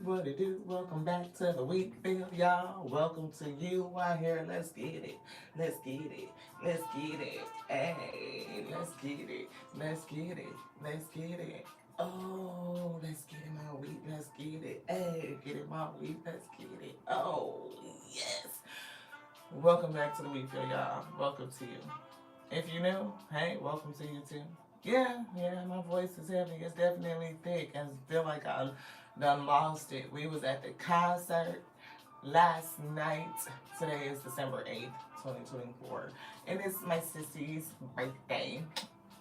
what it do? Welcome back to the week, Bill, y'all. Welcome to you out here. Let's get it. Let's get it. Let's get it. Hey, let's get it. Let's get it. Let's get it. Oh, let's get it my week. Let's get it. Hey, get it my week. Let's get it. Oh, yes. Welcome back to the week, Bill, y'all. Welcome to you. If you new, hey, welcome to you too. Yeah, my voice is heavy. It's definitely thick. I feel like I done lost it. We was at the concert last night. Today is December 8th, 2024. And it's my sissy's birthday.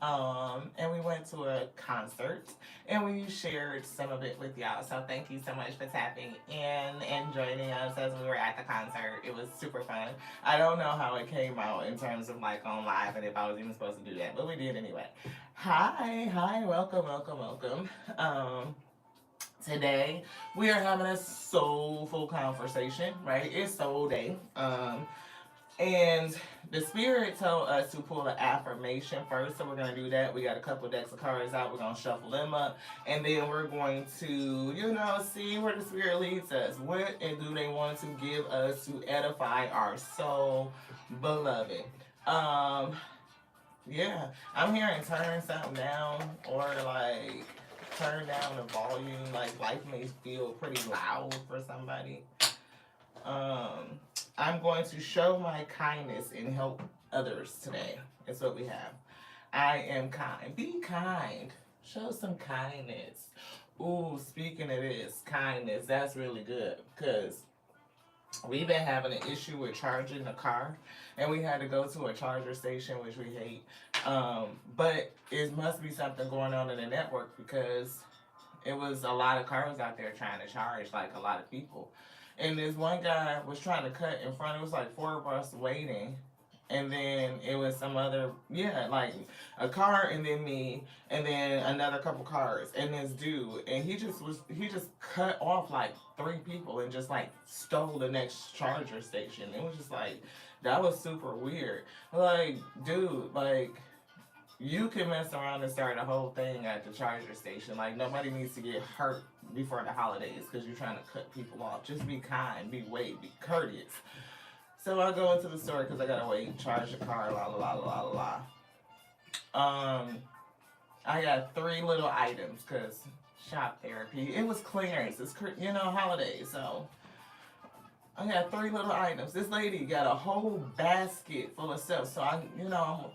And we went to a concert and we shared some of it with y'all. So thank you so much for tapping in and joining us as we were at the concert. It was super fun. I don't know how it came out in terms of like on live and if I was even supposed to do that, but we did anyway. Hi, welcome. Today we are having a soulful conversation, right? It's soul day. And the spirit told us to pull an affirmation first, so we're gonna do that. We got a couple decks of cards out. We're gonna shuffle them up, and then we're going to, see where the spirit leads us. What do they want to give us to edify our soul, beloved? Yeah, I'm hearing turn something down or like turn down the volume. Like life may feel pretty loud for somebody. I'm going to show my kindness and help others today. That's what we have. I am kind. Be kind. Show some kindness. Ooh, speaking of this, kindness, that's really good because we've been having an issue with charging the car and we had to go to a charger station, which we hate. But it must be something going on in the network because it was a lot of cars out there trying to charge, like a lot of people. And this one guy was trying to cut in front. It was like four of us waiting. And then it was some other, like a car and then me and then another couple cars and this dude. And he just cut off like three people and just like stole the next charger station. It was just like, that was super weird. Like, dude, like, you can mess around and start a whole thing at the charger station. Like, nobody needs to get hurt before the holidays because you're trying to cut people off. Just be kind, be be courteous. So I go into the store because I gotta wait, charge the car, la la la la la. I got three little items because shop therapy. It was clearance. It's holidays, so I got three little items. This lady got a whole basket full of stuff. So I'm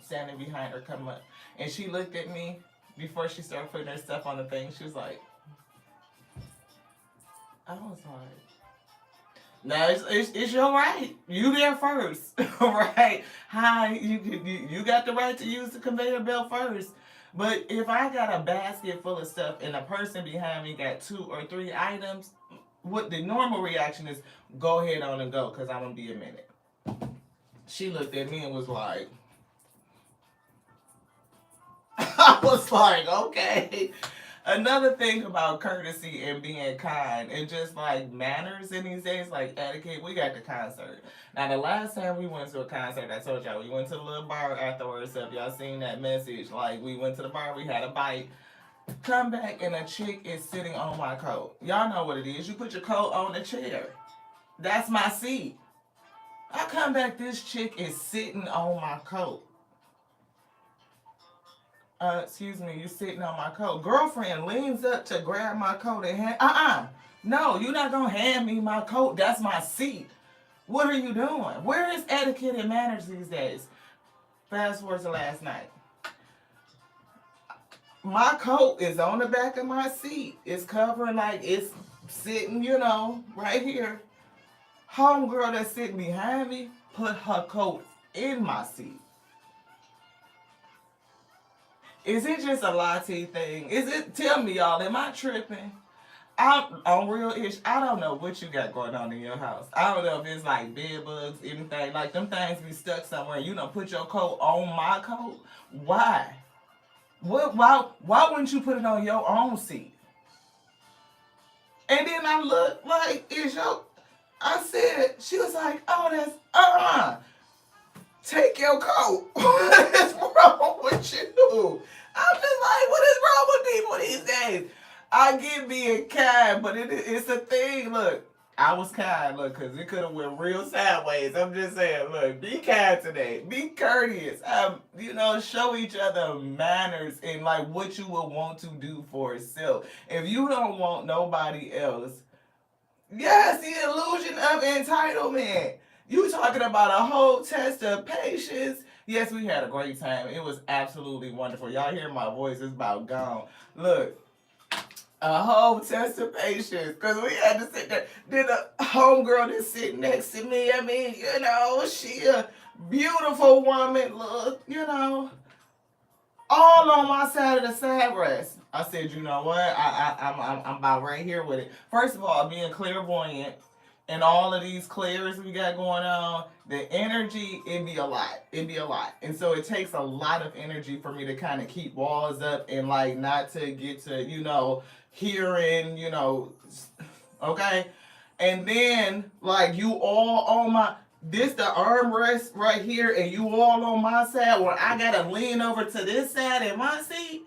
standing behind her, come up, and she looked at me before she started putting her stuff on the thing. She was like, I was like, no, it's your right. You there first, right? Hi, you got the right to use the conveyor belt first. But if I got a basket full of stuff and a person behind me got two or three items, what the normal reaction is, go ahead on and go, because I'm going to be a minute. She looked at me and was like, I was like, okay. Another thing about courtesy and being kind and just like manners in these days, like etiquette, we got the concert. Now, the last time we went to a concert, I told y'all, we went to the little bar afterwards. So if y'all seen that message, like we went to the bar, we had a bite. Come back and a chick is sitting on my coat. Y'all know what it is. You put your coat on the chair. That's my seat. I come back, this chick is sitting on my coat. Excuse me, you sitting on my coat. Girlfriend leans up to grab my coat and hand, no, you're not gonna hand me my coat. That's my seat. What are you doing? Where is etiquette and manners these days? Fast forward to last night. My coat is on the back of my seat. It's covering, like it's sitting, right here. Homegirl that's sitting behind me put her coat in my seat. Is it just a latte thing? Tell me, y'all, am I tripping? I'm on real ish. I don't know what you got going on in your house. I don't know if it's like bed bugs, anything. Like them things be stuck somewhere. You don't put your coat on my coat. Why? Why wouldn't you put it on your own seat? And then I looked like, I said, she was like, oh, that's, take your coat. What is wrong with you? I'm just like, what is wrong with people these days? I get being kind, but it's a thing. Look, I was kind, look, because it could have went real sideways. I'm just saying, look, be kind today. Be courteous. Show each other manners and like what you would want to do for yourself. If you don't want nobody else, yes, the illusion of entitlement. You talking about a whole test of patience. Yes, we had a great time. It was absolutely wonderful. Y'all hear my voice, it's about gone. Look, a whole test of patience because we had to sit there. Then a homegirl that's sitting next to me, I mean, she a beautiful woman, look, all on my side of the side rest. I said, you know what? I'm about right here with it. First of all, being clairvoyant and all of these clears we got going on, the energy, it'd be a lot. It'd be a lot. And so it takes a lot of energy for me to kind of keep walls up and like not to get to, hearing, okay? And then like you all on my this the armrest right here and you all on my side where I gotta lean over to this side in my seat.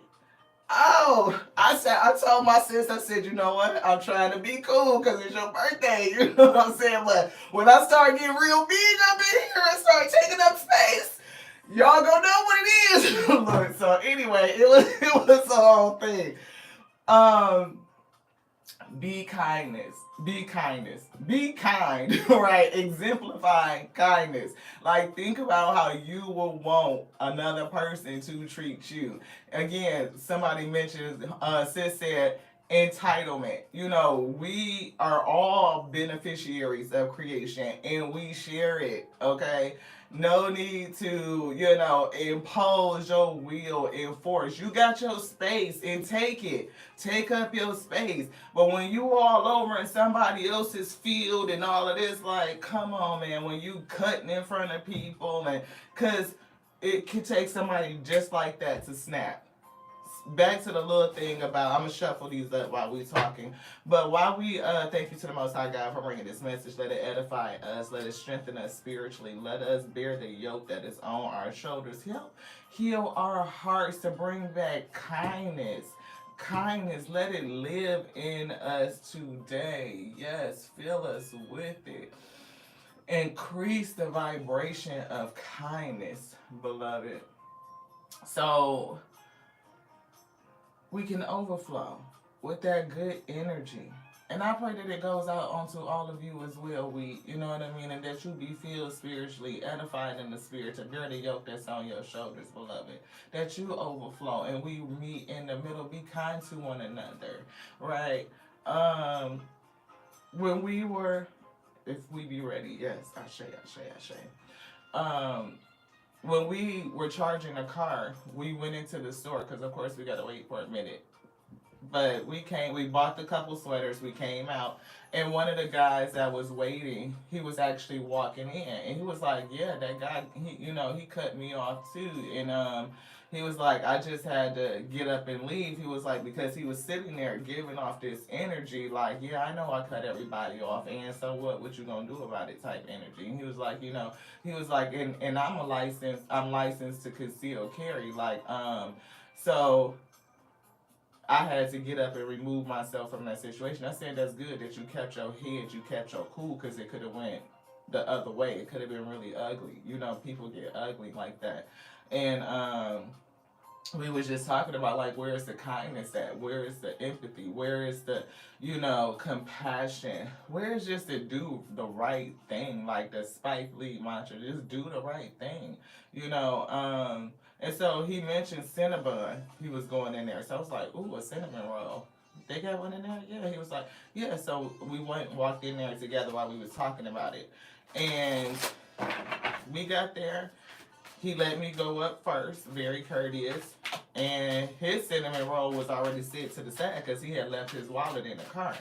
Oh, I told my sis, I said, you know what? I'm trying to be cool because it's your birthday. You know what I'm saying? But when I start getting real big up in here and start taking up space, y'all gonna know what it is. Look, so anyway, it was a whole thing. Um, be kindness. Be kindness. Be kind, right? Exemplify kindness. Like, think about how you will want another person to treat you. Again, somebody mentioned, sis said, entitlement. We are all beneficiaries of creation and we share it, okay? No need to, impose your will and force. You got your space and take it. Take up your space. But when you all over in somebody else's field and all of this, like, come on, man, when you cutting in front of people, and because it could take somebody just like that to snap. Back to the little thing about, I'm gonna shuffle these up while we talking, but while we thank you to the Most High God for bringing this message. Let it edify us, let it strengthen us spiritually, let us bear the yoke that is on our shoulders. Heal our hearts to bring back kindness. Let it live in us today. Yes, fill us with it. Increase the vibration of kindness, beloved, so we can overflow with that good energy. And I pray that it goes out onto all of you as well. You know what I mean? And that you be filled spiritually, edified in the spirit to bear the yoke that's on your shoulders, beloved. That you overflow and we meet in the middle. Be kind to one another, right? When we were, if we be ready, yes, Ashe. Um, when we were charging a car, we went into the store because, of course, we got to wait for a minute. But we bought the couple sweaters, we came out, and one of the guys that was waiting, he was actually walking in, and he was like, "Yeah, that guy, he cut me off too," and he was like, "I just had to get up and leave." He was like, because he was sitting there giving off this energy, like, "Yeah, I know I cut everybody off, and so what? What you gonna do about it?" Type energy. And he was like, he was like, and I'm licensed to conceal carry, like, so I had to get up and remove myself from that situation. I said that's good that you kept your head, you kept your cool, because it could have went the other way. It could have been really ugly. People get ugly like that. And we was just talking about like where is the kindness at? Where is the empathy? Where is the, compassion? Where is just to do the right thing? Like the Spike Lee mantra, just do the right thing. And so he mentioned Cinnabon. He was going in there. So I was like, ooh, a cinnamon roll. They got one in there? Yeah. He was like, yeah. So we walked in there together while we was talking about it. And we got there. He let me go up first, very courteous. And his cinnamon roll was already set to the side because he had left his wallet in the car.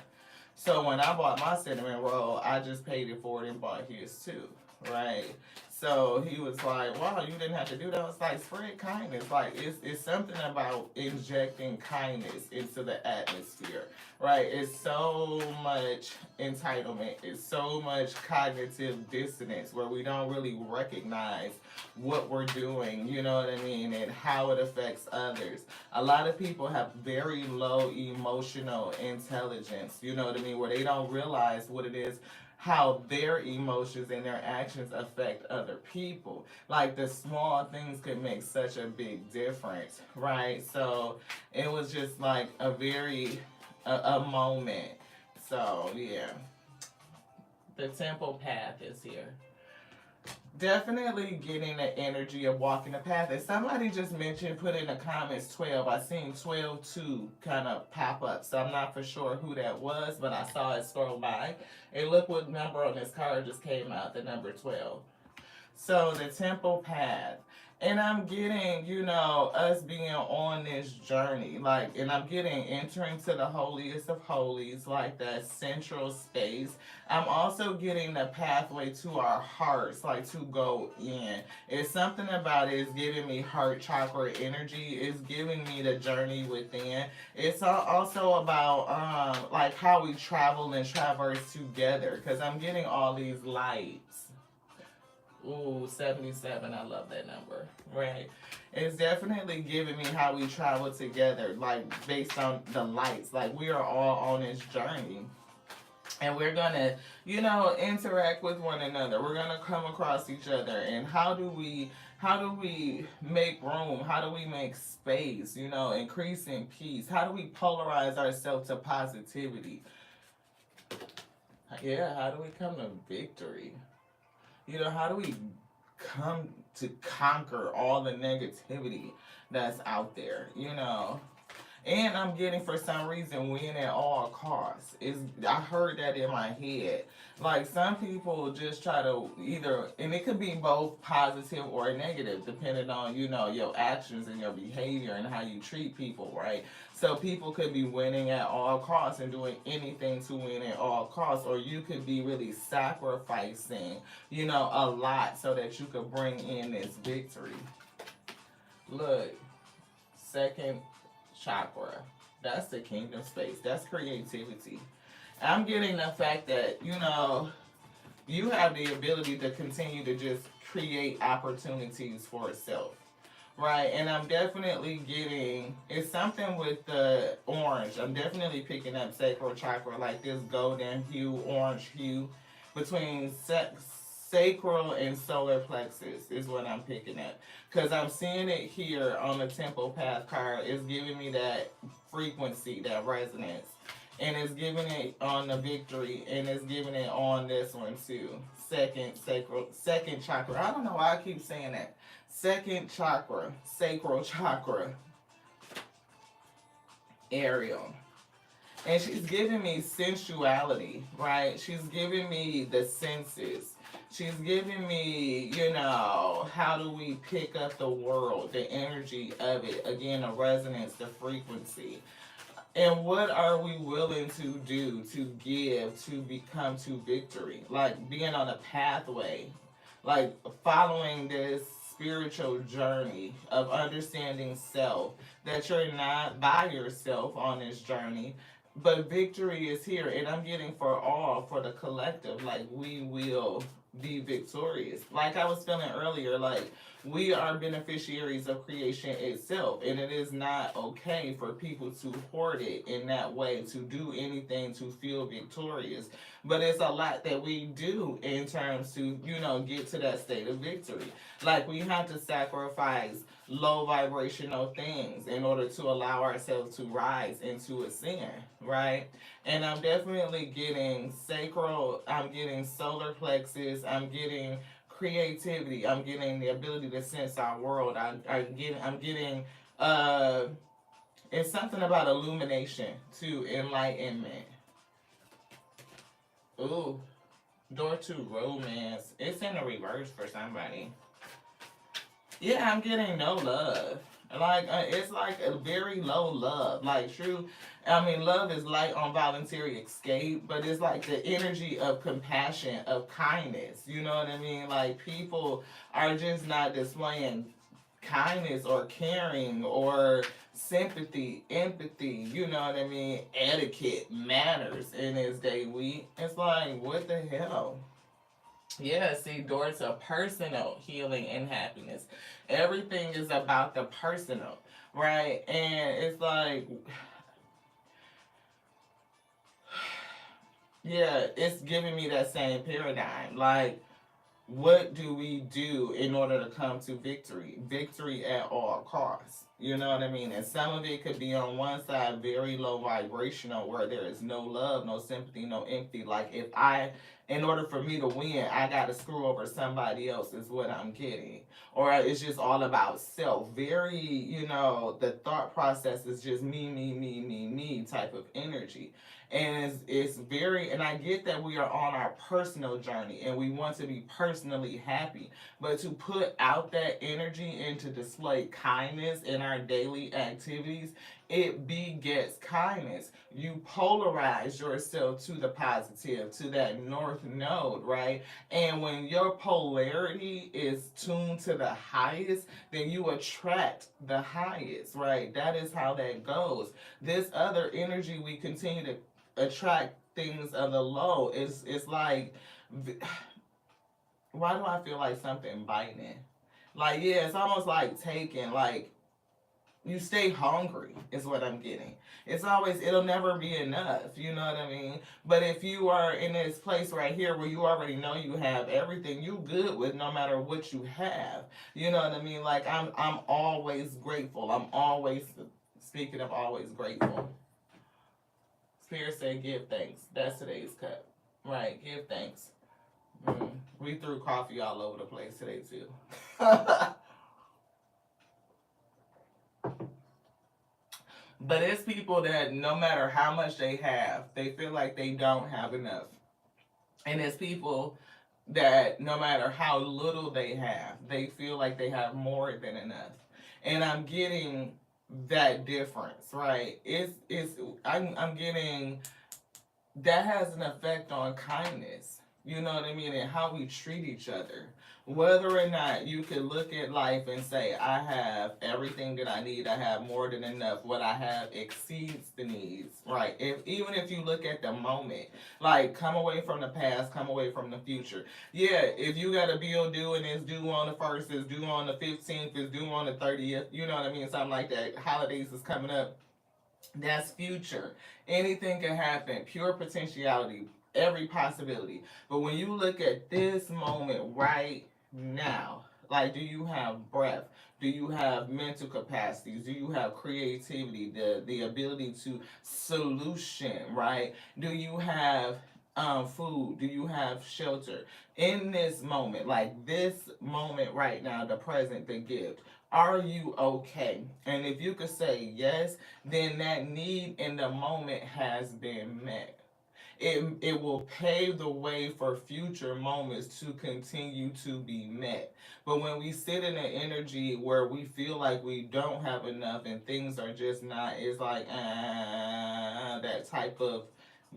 So when I bought my cinnamon roll, I just paid it forward and bought his too. right? So he was like, wow, you didn't have to do that. It's like, spread kindness. Like, it's something about injecting kindness into the atmosphere, right? It's so much entitlement. It's so much cognitive dissonance where we don't really recognize what we're doing, you know what I mean, and how it affects others. A lot of people have very low emotional intelligence, you know what I mean, where they don't realize what it is, how their emotions and their actions affect other people. Like the small things could make such a big difference, right? So it was just like a moment. So yeah, the temple path is here. Definitely getting the energy of walking the path. And somebody just mentioned, put in the comments 12. I seen 12 2 kind of pop up. So I'm not for sure who that was, but I saw it scroll by. And look what number on this card just came out, the number 12. So the temple path. And I'm getting, us being on this journey. Like, and I'm getting entering to the holiest of holies, like that central space. I'm also getting the pathway to our hearts, like to go in. It's something about it is giving me heart chakra energy. It's giving me the journey within. It's also about like how we travel and traverse together. Because I'm getting all these lights. Ooh, 77. I love that number. Right. It's definitely giving me how we travel together, like based on the lights. Like we are all on this journey. And we're gonna, interact with one another. We're gonna come across each other. And how do we make room? How do we make space? Increasing peace. How do we polarize ourselves to positivity? Yeah, how do we come to victory? How do we come to conquer all the negativity that's out there? And I'm getting, for some reason, win at all costs. I heard that in my head. Like some people just try to either, and it could be both positive or negative, depending on your actions and your behavior and how you treat people, right? So people could be winning at all costs and doing anything to win at all costs, or you could be really sacrificing, a lot so that you could bring in this victory. Look, second chakra. That's the kingdom space. That's creativity. I'm getting the fact that, you have the ability to continue to just create opportunities for itself. Right, and I'm definitely getting, it's something with the orange. I'm definitely picking up sacral chakra, like this golden hue, orange hue between sacral and solar plexus is what I'm picking up. Because I'm seeing it here on the temple path card. It's giving me that frequency, that resonance. And it's giving it on the victory, and it's giving it on this one too. Second chakra. I don't know why I keep saying that. Second chakra, sacral chakra, Ariel. And she's giving me sensuality, right? She's giving me the senses. She's giving me, how do we pick up the world, the energy of it, again, the resonance, the frequency. And what are we willing to do, to give, to become to victory? Like being on a pathway, like following this spiritual journey of understanding self, that you're not by yourself on this journey, but victory is here. And I'm getting for all, for the collective, like we will be victorious. Like I was feeling earlier, like we are beneficiaries of creation itself, and it is not okay for people to hoard it in that way, to do anything to feel victorious. But it's a lot that we do in terms to, get to that state of victory. Like we have to sacrifice low vibrational things in order to allow ourselves to rise into ascend, right? And I'm definitely getting sacral, I'm getting solar plexus, I'm getting creativity, I'm getting the ability to sense our world. I'm getting it's something about illumination to enlightenment. Ooh, door to romance. It's in the reverse for somebody. Yeah, I'm getting no love. Like it's like a very low love. Like true, I mean love is light on voluntary escape, but it's like the energy of compassion, of kindness. You know what I mean? Like people are just not displaying kindness or caring or sympathy, empathy, you know what I mean, etiquette, manners in this day week. It's like, what the hell? Yeah, see, doors to personal healing and happiness. Everything is about the personal, right? And it's like, yeah, it's giving me that same paradigm. Like, what do we do in order to come to victory? Victory at all costs. You know what I mean? And some of it could be on one side very low vibrational where there is no love, no sympathy, no empathy. Like if I in order for me to win, I gotta screw over somebody else is what I'm getting. Or it's just all about self. Very, the thought process is just me type of energy. And it's very, and I get that we are on our personal journey and we want to be personally happy, but to put out that energy and to display kindness in our daily activities, it begets kindness. You polarize yourself to the positive, to that north node, right? And when your polarity is tuned to the highest, then you attract the highest, right? That is how that goes. This other energy we continue to attract things of the low. It's like, why do I feel like something biting? Like yeah, it's almost like taking like you stay hungry is what I'm getting. It's always it'll never be enough, you know what I mean? But if you are in this place right here where you already know you have everything, you good with no matter what you have. You know what I mean? Like I'm always grateful. I'm always speaking of always grateful. Spirit said, give thanks. That's today's cup. Right, give thanks. We threw coffee all over the place today, too. But it's people that no matter how much they have, they feel like they don't have enough. And it's people that no matter how little they have, they feel like they have more than enough. And I'm getting that difference, right? I'm getting that has an effect on kindness. You know what I mean? And how we treat each other. Whether or not you could look at life and say, I have everything that I need, I have more than enough. What I have exceeds the needs, right? Even if you look at the moment, like come away from the past, come away from the future. Yeah, if you got a bill due and it's due on the 1st, it's due on the 15th, it's due on the 30th, you know what I mean? Something like that. Holidays is coming up, that's future. Anything can happen. Pure potentiality. Every possibility. But when you look at this moment right now, like do you have breath? Do you have mental capacities? Do you have creativity? The ability to solution, right? Do you have food? Do you have shelter? In this moment, like this moment right now, the present, the gift. Are you okay? And if you could say yes, then that need in the moment has been met. It will pave the way for future moments to continue to be met. But when we sit in an energy where we feel like we don't have enough and things are just not, it's like that type of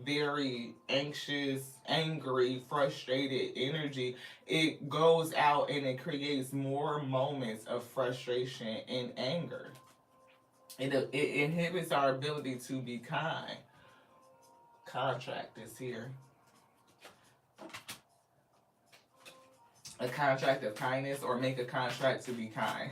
very anxious, angry, frustrated energy, it goes out and it creates more moments of frustration and anger. It inhibits our ability to be kind. Contract is here. A contract of kindness or make a contract to be kind.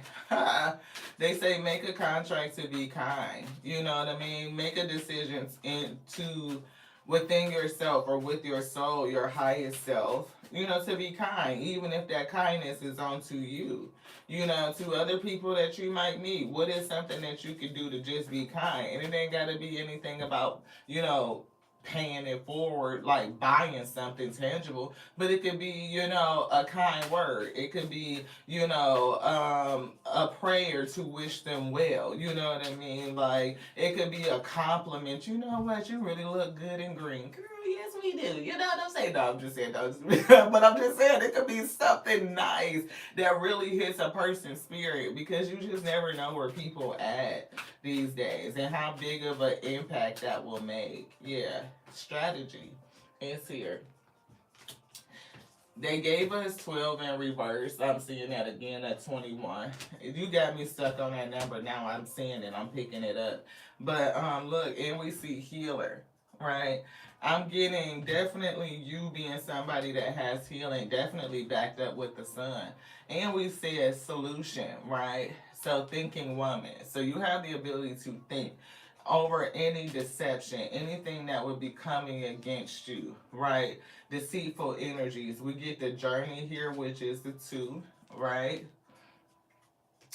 They say make a contract to be kind. You know what I mean? Make a decision into within yourself or with your soul, your highest self, to be kind, even if that kindness is onto you. To other people that you might meet, what is something that you could do to just be kind? And it ain't got to be anything about, paying it forward, like buying something tangible, but it could be, a kind word. It could be, a prayer to wish them well. You know what I mean? Like, it could be a compliment. You know what? You really look good in green. Girl, yes, we do. you. You know what I'm saying? No, I'm just saying, no, but I'm just saying it could be something nice that really hits a person's spirit because you just never know where people at these days and how big of an impact that will make. Yeah, strategy is here. They gave us 12 in reverse. I'm seeing that again at 21. You got me stuck on that number. Now I'm seeing it. I'm picking it up. But look, and we see healer, right? I'm getting definitely you being somebody that has healing, definitely backed up with the sun. And we see a solution, right? So thinking woman. So you have the ability to think over any deception, anything that would be coming against you, right? Deceitful energies. We get the journey here, which is the two, right?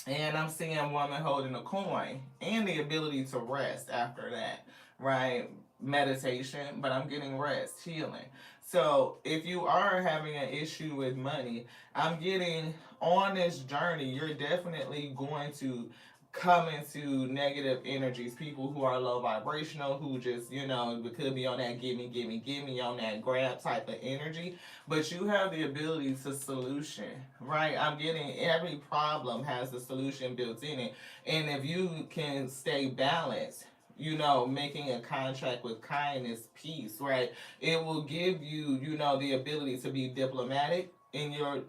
And I'm seeing a woman holding a coin and the ability to rest after that, right? Meditation, but I'm getting rest, healing. So if you are having an issue with money, I'm getting on this journey, you're definitely going to come into negative energies. People who are low vibrational, who just, could be on that give me on that grab type of energy. But you have the ability to solution, right? I'm getting every problem has a solution built in it. And if you can stay balanced, making a contract with kindness, peace, right? It will give you, the ability to be diplomatic in your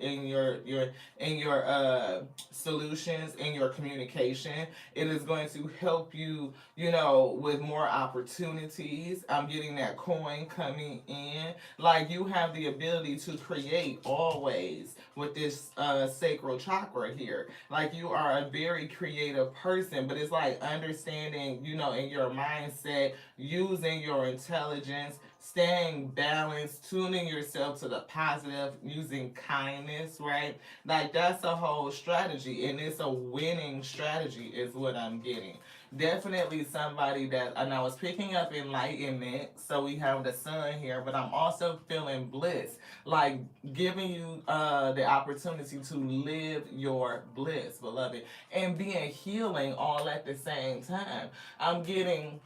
solutions, in your communication. It is going to help you, with more opportunities. I'm getting that coin coming in. Like you have the ability to create always with this sacral chakra here. Like you are a very creative person, but it's like understanding, in your mindset, using your intelligence, staying balanced, tuning yourself to the positive, using kindness, right? Like that's a whole strategy, and it's a winning strategy, is what I'm getting. Definitely somebody that, and I was picking up enlightenment, so we have the sun here, but I'm also feeling bliss, like giving you the opportunity to live your bliss, beloved, and being healing all at the same time. I'm getting,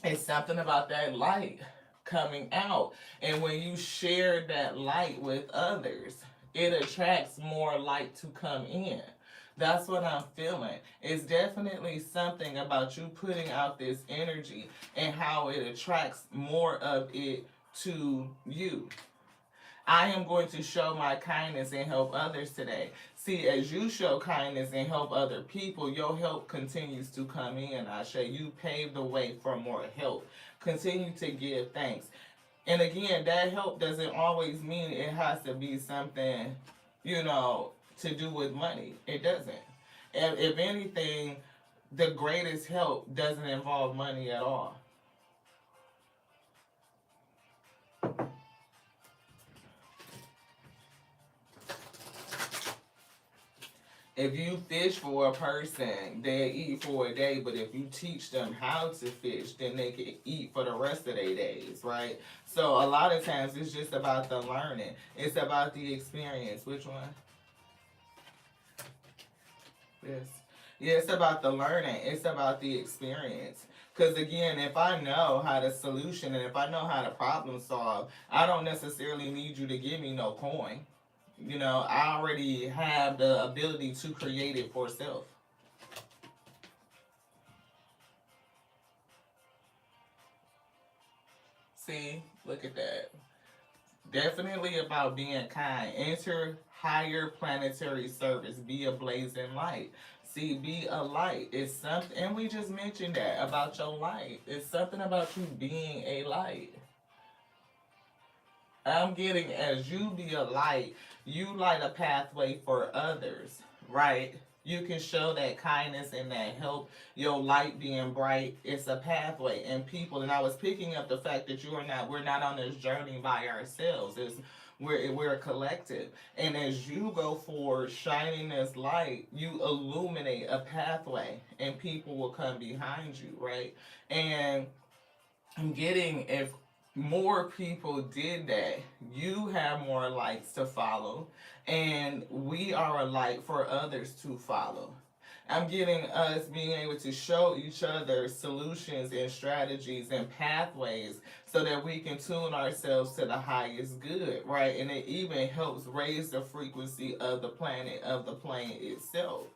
it's something about that light coming out. And when you share that light with others, it attracts more light to come in. That's what I'm feeling. It's definitely something about you putting out this energy and how it attracts more of it to you. I am going to show my kindness and help others today. See, as you show kindness and help other people, your help continues to come in. Ashe, you pave the way for more help. Continue to give thanks. And again, that help doesn't always mean it has to be something, to do with money. It doesn't. If anything, the greatest help doesn't involve money at all. If you fish for a person, they eat for a day, but if you teach them how to fish, then they can eat for the rest of their days, right? So a lot of times it's just about the learning. It's about the experience. Which one? Yes. Yeah, it's about the learning. It's about the experience. Because again, if I know how to solution and if I know how to problem solve, I don't necessarily need you to give me no coin. I already have the ability to create it for self. See, look at that. Definitely about being kind. Enter higher planetary service. Be a blazing light. See, be a light. It's something, and we just mentioned that about your light. It's something about you being a light. I'm getting, as you be a light, you light a pathway for others, right? You can show that kindness and that help. Your light being bright, it's a pathway. And people, and I was picking up the fact that we're not on this journey by ourselves. We're a collective. And as you go forward, shining this light, you illuminate a pathway, and people will come behind you, right? And I'm getting, if more people did that, you have more lights to follow, and we are a light for others to follow. I'm getting us being able to show each other solutions and strategies and pathways so that we can tune ourselves to the highest good, right? And it even helps raise the frequency of the planet, of the plane itself,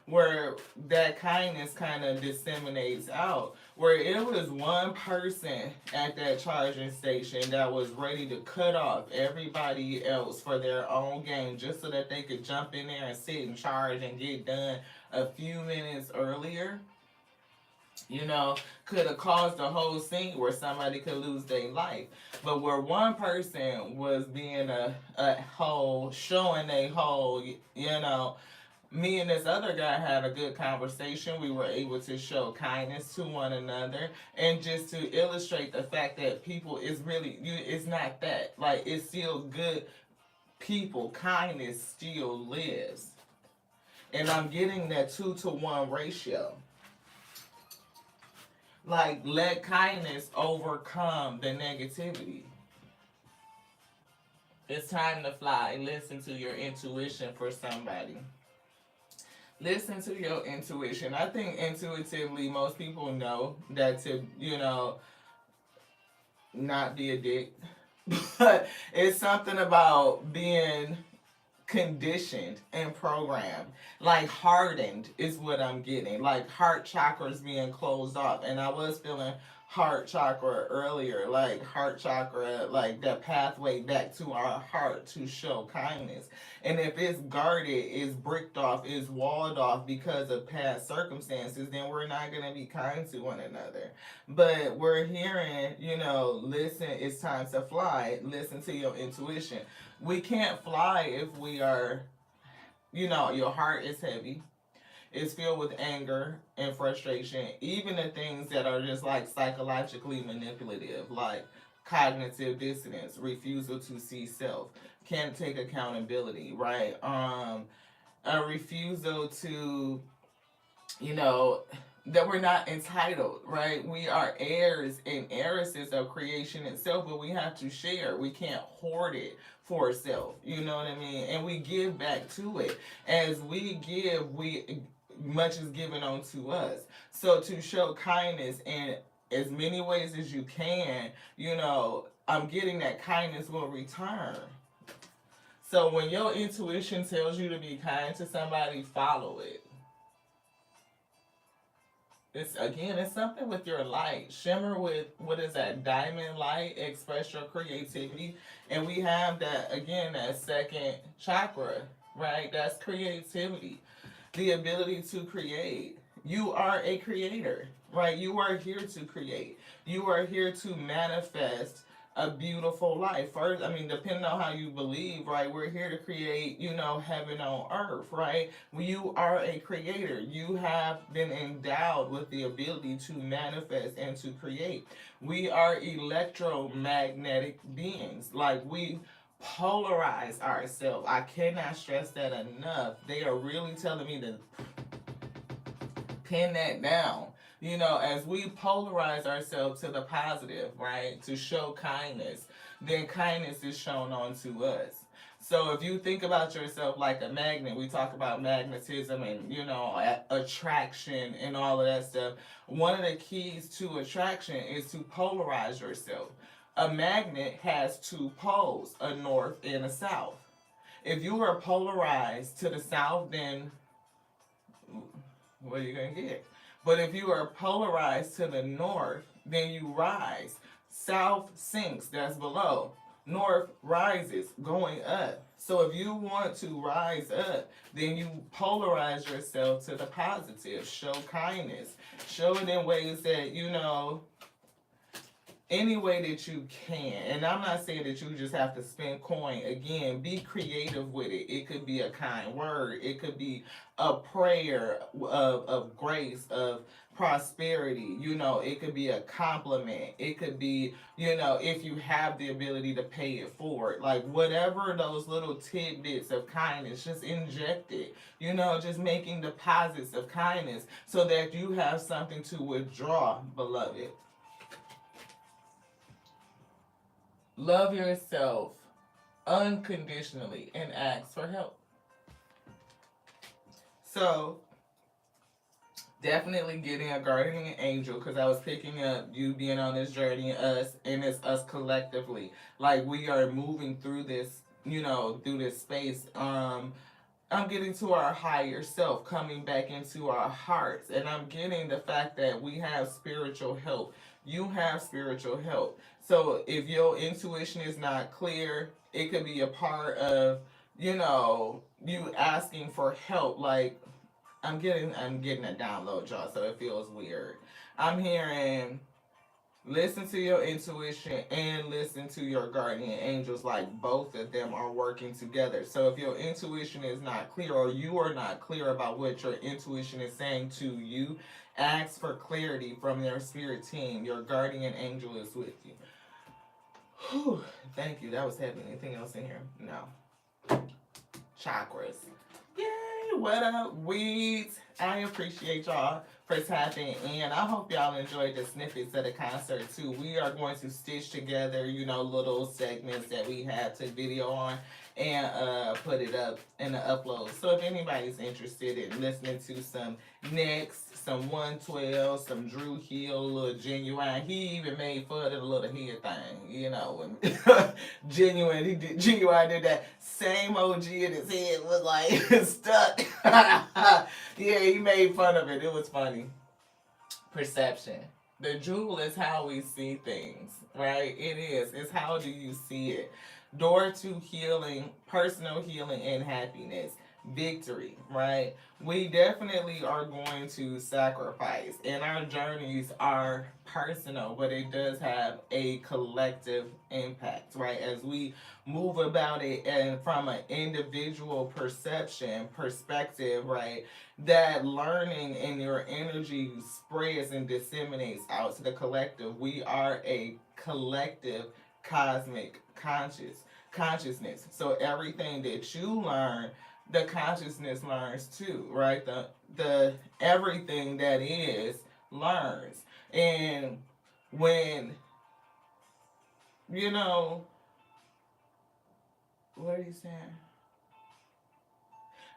where that kindness kind of disseminates out. Where it was one person at that charging station that was ready to cut off everybody else for their own game just so that they could jump in there and sit and charge and get done a few minutes earlier, you know, could have caused a whole scene where somebody could lose their life. But where one person was being a whole, showing a whole, me and this other guy had a good conversation. We were able to show kindness to one another and just to illustrate the fact that people is really, it's not that. Like, it's still good people. Kindness still lives. And I'm getting that 2-to-1 ratio. Like, let kindness overcome the negativity. It's time to fly. Listen to your intuition for somebody. Listen to your intuition. I think intuitively most people know that to, not be a dick. But it's something about being conditioned and programmed. Like hardened is what I'm getting. Like heart chakras being closed off. And I was feeling heart chakra earlier. Like heart chakra, like that pathway back to our heart to show kindness. And if it's guarded, is bricked off, is walled off because of past circumstances, then we're not going to be kind to one another. But we're hearing, listen, it's time to fly. Listen to your intuition. We can't fly if we are, your heart is heavy. It's filled with anger and frustration. Even the things that are just like psychologically manipulative, like cognitive dissonance, refusal to see self, can't take accountability, right? A refusal to, you know, that we're not entitled, right? We are heirs and heiresses of creation itself, but we have to share. We can't hoard it for ourselves. You know what I mean? And we give back to it. As we give, we much is given unto us. So to show kindness in as many ways as you can, I'm getting that kindness will return. So when your intuition tells you to be kind to somebody, follow it. It's something with your light. Shimmer with, what is that, diamond light, express your creativity. And we have that, again, that second chakra, right? That's creativity. The ability to create. You are a creator, right? You are here to create. You are here to manifest a beautiful life. First, depending on how you believe, right? We're here to create, heaven on earth, right? You are a creator. You have been endowed with the ability to manifest and to create. We are electromagnetic beings. Like, we polarize ourselves. I cannot stress that enough. They are really telling me to pin that down. As we polarize ourselves to the positive, right, to show kindness, then kindness is shown onto us. So if you think about yourself like a magnet, we talk about magnetism and, attraction and all of that stuff. One of the keys to attraction is to polarize yourself. A magnet has two poles, a north and a south. If you are polarized to the south, then what are you going to get? But if you are polarized to the north, then you rise. South sinks, that's below. North rises, going up. So if you want to rise up, then you polarize yourself to the positive. Show kindness. Show it in ways that, any way that you can. And I'm not saying that you just have to spend coin. Again, be creative with it. It could be a kind word. It could be a prayer of grace, of prosperity. It could be a compliment. It could be, if you have the ability to pay it forward. Like, whatever those little tidbits of kindness, just inject it. Just making deposits of kindness so that you have something to withdraw, beloved. Love yourself unconditionally and ask for help. So, Definitely getting a guardian angel, because I was picking up you being on this journey, us, and it's us collectively. Like we are moving through this, through this space. I'm getting to our higher self, coming back into our hearts, and I'm getting the fact that we have spiritual help. You have spiritual help. So if your intuition is not clear, it could be a part of, you asking for help. Like I'm getting a download, y'all, so it feels weird. I'm hearing listen to your intuition and listen to your guardian angels, like both of them are working together. So if your intuition is not clear, or you are not clear about what your intuition is saying to you, ask for clarity from your spirit team. Your guardian angel is with you. Whew, thank you. That was heavy. Anything else in here? No. Chakras. Yay! What up, weeds? I appreciate y'all for tapping in. I hope y'all enjoyed the snippets of the concert too. We are going to stitch together, little segments that we had to video on and put it up in the upload. So if anybody's interested in listening to some Next, some 112, some Drew Hill, a little Genuine. He even made fun of the little head thing, when Genuine did that same OG in his head was like stuck. Yeah, he made fun of it. It was funny. Perception. The jewel is how we see things, right? It is. It's how do you see it? Door to healing, personal healing, and happiness. Victory, right? We definitely are going to sacrifice, and our journeys are personal, but it does have a collective impact, right? As we move about it and from an individual perspective, right? That learning in your energy spreads and disseminates out to the collective. We are a collective cosmic consciousness. So everything that you learn, the consciousness learns too, right? The everything that is learns. And when what are you saying?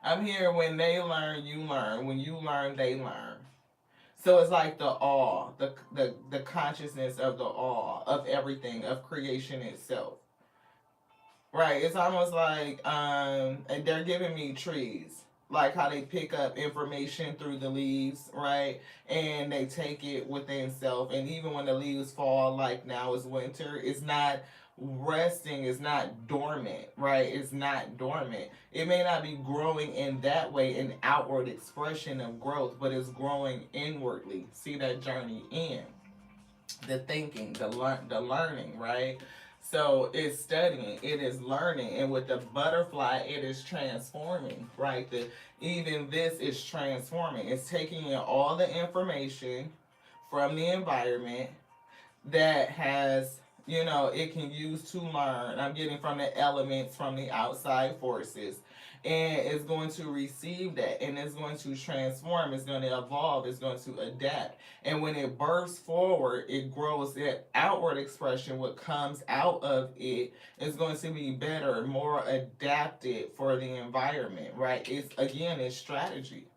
I'm here. When they learn, you learn. When you learn, they learn. So it's like the awe, the consciousness of the awe of everything, of creation itself. Right. It's almost like and they're giving me trees. Like how they pick up information through the leaves, right? And they take it within self. And even when the leaves fall, like now is winter, it's not resting, it's not dormant, right? It's not dormant. It may not be growing in that way, an outward expression of growth, but it's growing inwardly. See that journey in the thinking, the learning, right? So it's studying, it is learning, and with the butterfly, it is transforming, right? Even this is transforming. It's taking in all the information from the environment that has, it can use to learn. I'm getting from the elements, from the outside forces, and it's going to receive that, and it's going to transform, it's going to evolve, it's going to adapt. And when it bursts forward, it grows. That outward expression, what comes out of it, is going to be better, more adapted for the environment, right? It's strategy,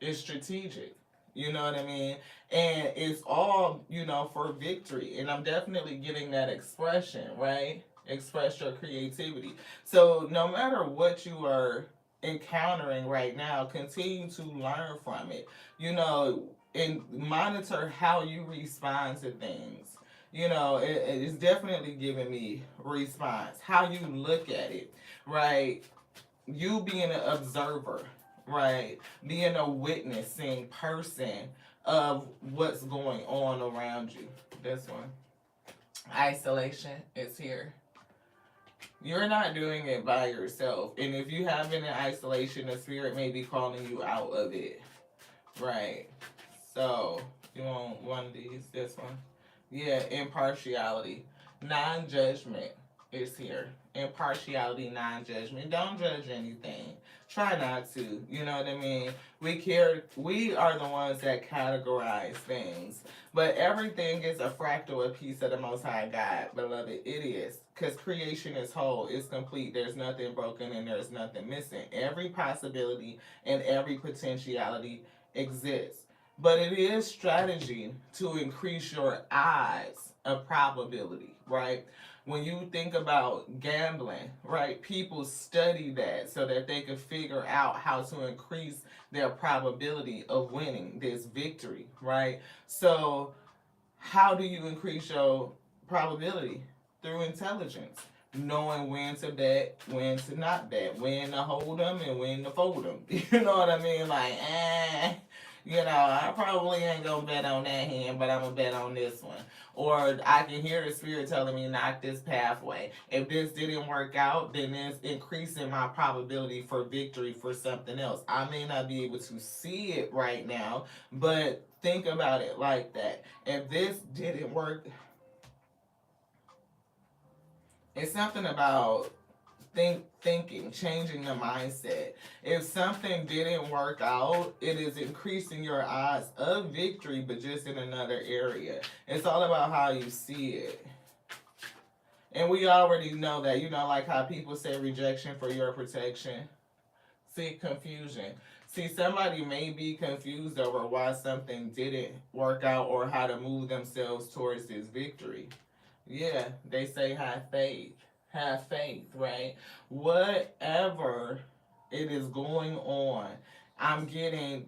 it's strategic. You know what I mean? And it's all, for victory. And I'm definitely getting that expression, right? Express your creativity. So no matter what you are encountering right now, continue to learn from it. And monitor how you respond to things. It's definitely giving me response. How you look at it, right? You being an observer, right? Being a witnessing person of what's going on around you. This one. Isolation is here. You're not doing it by yourself. And if you have been in isolation, the spirit may be calling you out of it. Right. So, you want one of these? This one? Yeah, impartiality. Non-judgment is here. Impartiality, non-judgment. Don't judge anything. Try not to. You know what I mean? We are the ones that categorize things. But everything is a fractal, a piece of the Most High God, beloved. It is. Because creation is whole. It's complete. There's nothing broken and there's nothing missing. Every possibility and every potentiality exists. but it is strategy to increase your odds of probability, right? When you think about gambling, right, people study that so that they can figure out how to increase their probability of winning this victory, right? So how do you increase your probability? Through intelligence. Knowing when to bet, when to not bet, when to hold them and when to fold them. You know what I mean? Like, I probably ain't gonna bet on that hand, but I'm gonna bet on this one. Or I can hear the spirit telling me knock this pathway. If this didn't work out, then it's increasing my probability for victory for something else. I may not be able to see it right now, but think about it like that. If this didn't work, it's something about thinking, changing the mindset. If something didn't work out, it is increasing your odds of victory, but just in another area. It's all about how you see it. And we already know that, like how people say rejection for your protection. See, confusion. See, somebody may be confused over why something didn't work out or how to move themselves towards this victory. Yeah, they say have faith. Have faith, right? Whatever it is going on, I'm getting,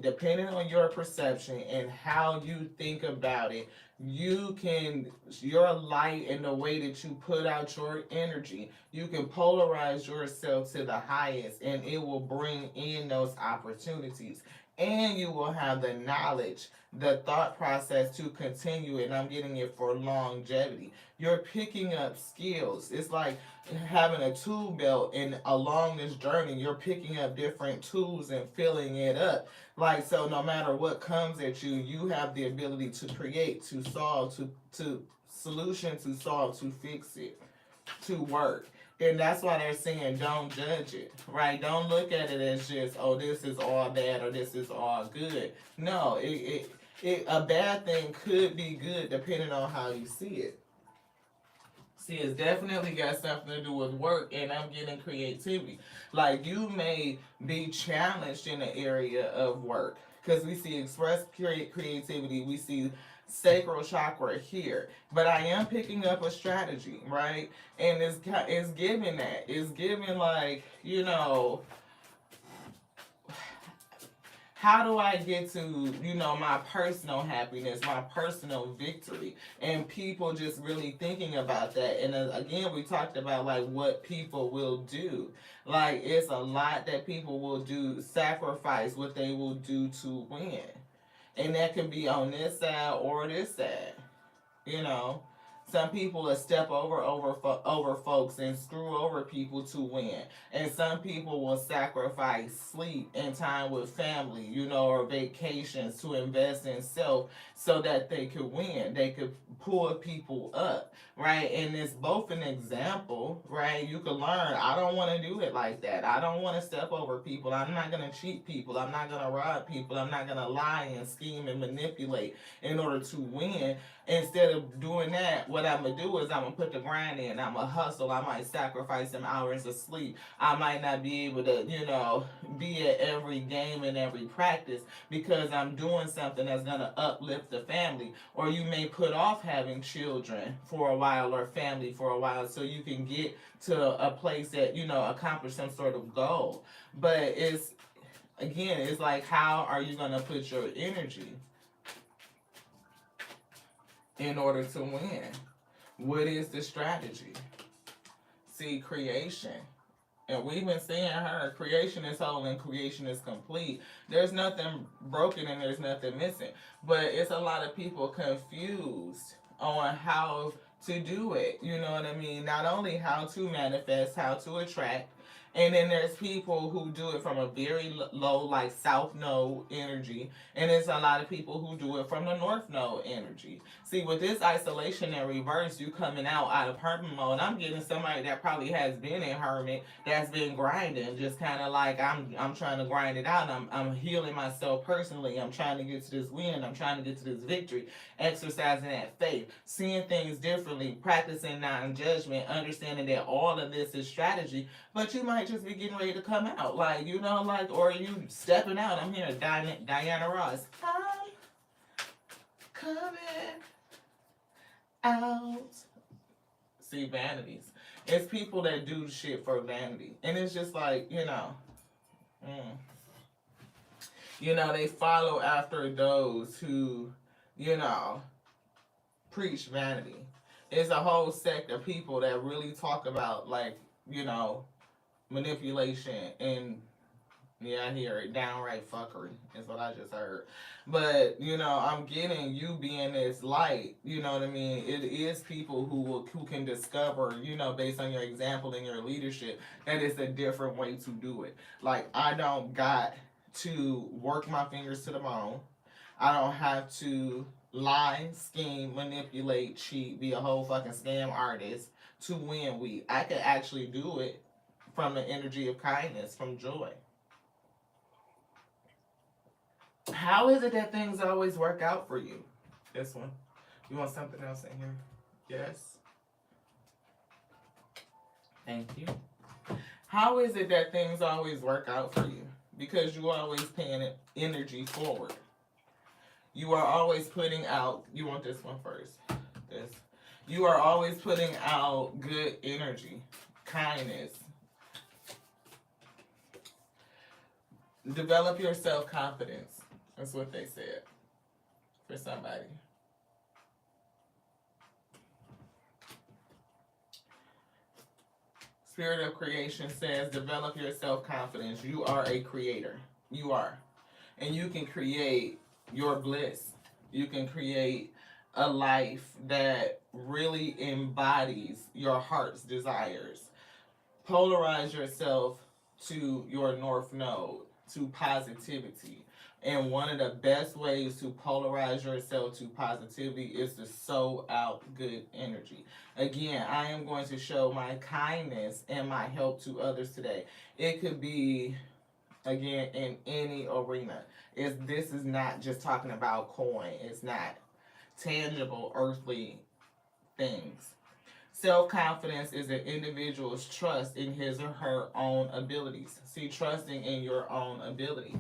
depending on your perception and how you think about it, your light and the way that you put out your energy, you can polarize yourself to the highest and it will bring in those opportunities. And you will have the knowledge, the thought process to continue, and I'm getting it for longevity. You're picking up skills. It's like having a tool belt, and along this journey, you're picking up different tools and filling it up. Like, so no matter what comes at you, you have the ability to create, to solve, to solution, to solve, to fix it, to work. And that's why they're saying don't judge it, right? Don't look at it as just, oh, this is all bad or this is all good. No, a bad thing could be good depending on how you see it. See, it's definitely got something to do with work, and I'm getting creativity. Like, you may be challenged in the area of work, because we see express creativity, we see sacral chakra here. But I am picking up a strategy, right? And it's giving that. It's giving, like, how do I get to, my personal happiness, my personal victory? And people just really thinking about that. And again, we talked about like what people will do. Like, it's a lot that people will do, sacrifice what they will do to win. And that can be on this side or this side, you know. Some people will step over folks and screw over people to win, and some people will sacrifice sleep and time with family, or vacations to invest in self so that they could win. They could pull people up, right? And it's both an example, right? You can learn. I don't want to do it like that. I don't want to step over people. I'm not gonna cheat people. I'm not gonna rob people. I'm not gonna lie and scheme and manipulate in order to win. Instead of doing that, what I'm gonna do is I'm gonna put the grind in. I'm gonna hustle. I might sacrifice some hours of sleep. I might not be able to, be at every game and every practice because I'm doing something that's gonna uplift the family. Or you may put off having children for a while or family for a while so you can get to a place that, accomplish some sort of goal. But it's like, how are you gonna put your energy in order to win? What is the strategy? See, creation. And we've been seeing her, creation is whole and creation is complete. There's nothing broken and there's nothing missing. But it's a lot of people confused on how to do it. You know what I mean? Not only how to manifest, how to attract, and then there's people who do it from a very low, like south node energy. And there's a lot of people who do it from the north node energy. See, with this isolation and reverse, you coming out of hermit mode. I'm getting somebody that probably has been in hermit, that's been grinding, just kind of like, I'm trying to grind it out. I'm healing myself personally. I'm trying to get to this win. I'm trying to get to this victory. Exercising that faith, seeing things differently, practicing non-judgment, understanding that all of this is strategy. But you might might just be getting ready to come out. Like, you know, like, or you stepping out. I'm hearing Diana Ross. I'm coming out. See, vanities. It's people that do shit for vanity. And it's just like, they follow after those who, you know, preach vanity. It's a whole sect of people that really talk about, like, manipulation and, yeah, I hear it, downright fuckery is what I just heard. But, I'm getting you being this light, you know what I mean? It is people who can discover, based on your example and your leadership, that it's a different way to do it. Like, I don't got to work my fingers to the bone. I don't have to lie, scheme, manipulate, cheat, be a whole fucking scam artist to win wheat. I could actually do it from the energy of kindness, from joy. How is it that things always work out for you? This one. You want something else in here? Yes. Thank you. How is it that things always work out for you? Because you are always paying energy forward. You are always putting out, you want this one first. This. You are always putting out good energy, kindness. Develop your self-confidence. That's what they said for somebody. Spirit of Creation says, develop your self-confidence. You are a creator. You are. And you can create your bliss. You can create a life that really embodies your heart's desires. Polarize yourself to your north node, to positivity. And one of the best ways to polarize yourself to positivity is to sow out good energy. Again, I am going to show my kindness and my help to others today. It could be, again, in any arena. This is not just talking about coin. It's not tangible, earthly things. Self-confidence is an individual's trust in his or her own abilities. See, trusting in your own ability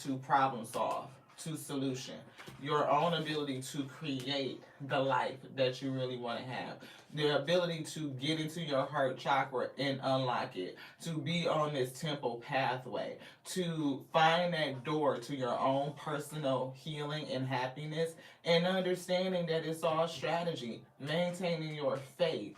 to problem solve, to solution, your own ability to create the life that you really want to have, the ability to get into your heart chakra and unlock it, to be on this temple pathway, to find that door to your own personal healing and happiness, and understanding that it's all strategy, maintaining your faith,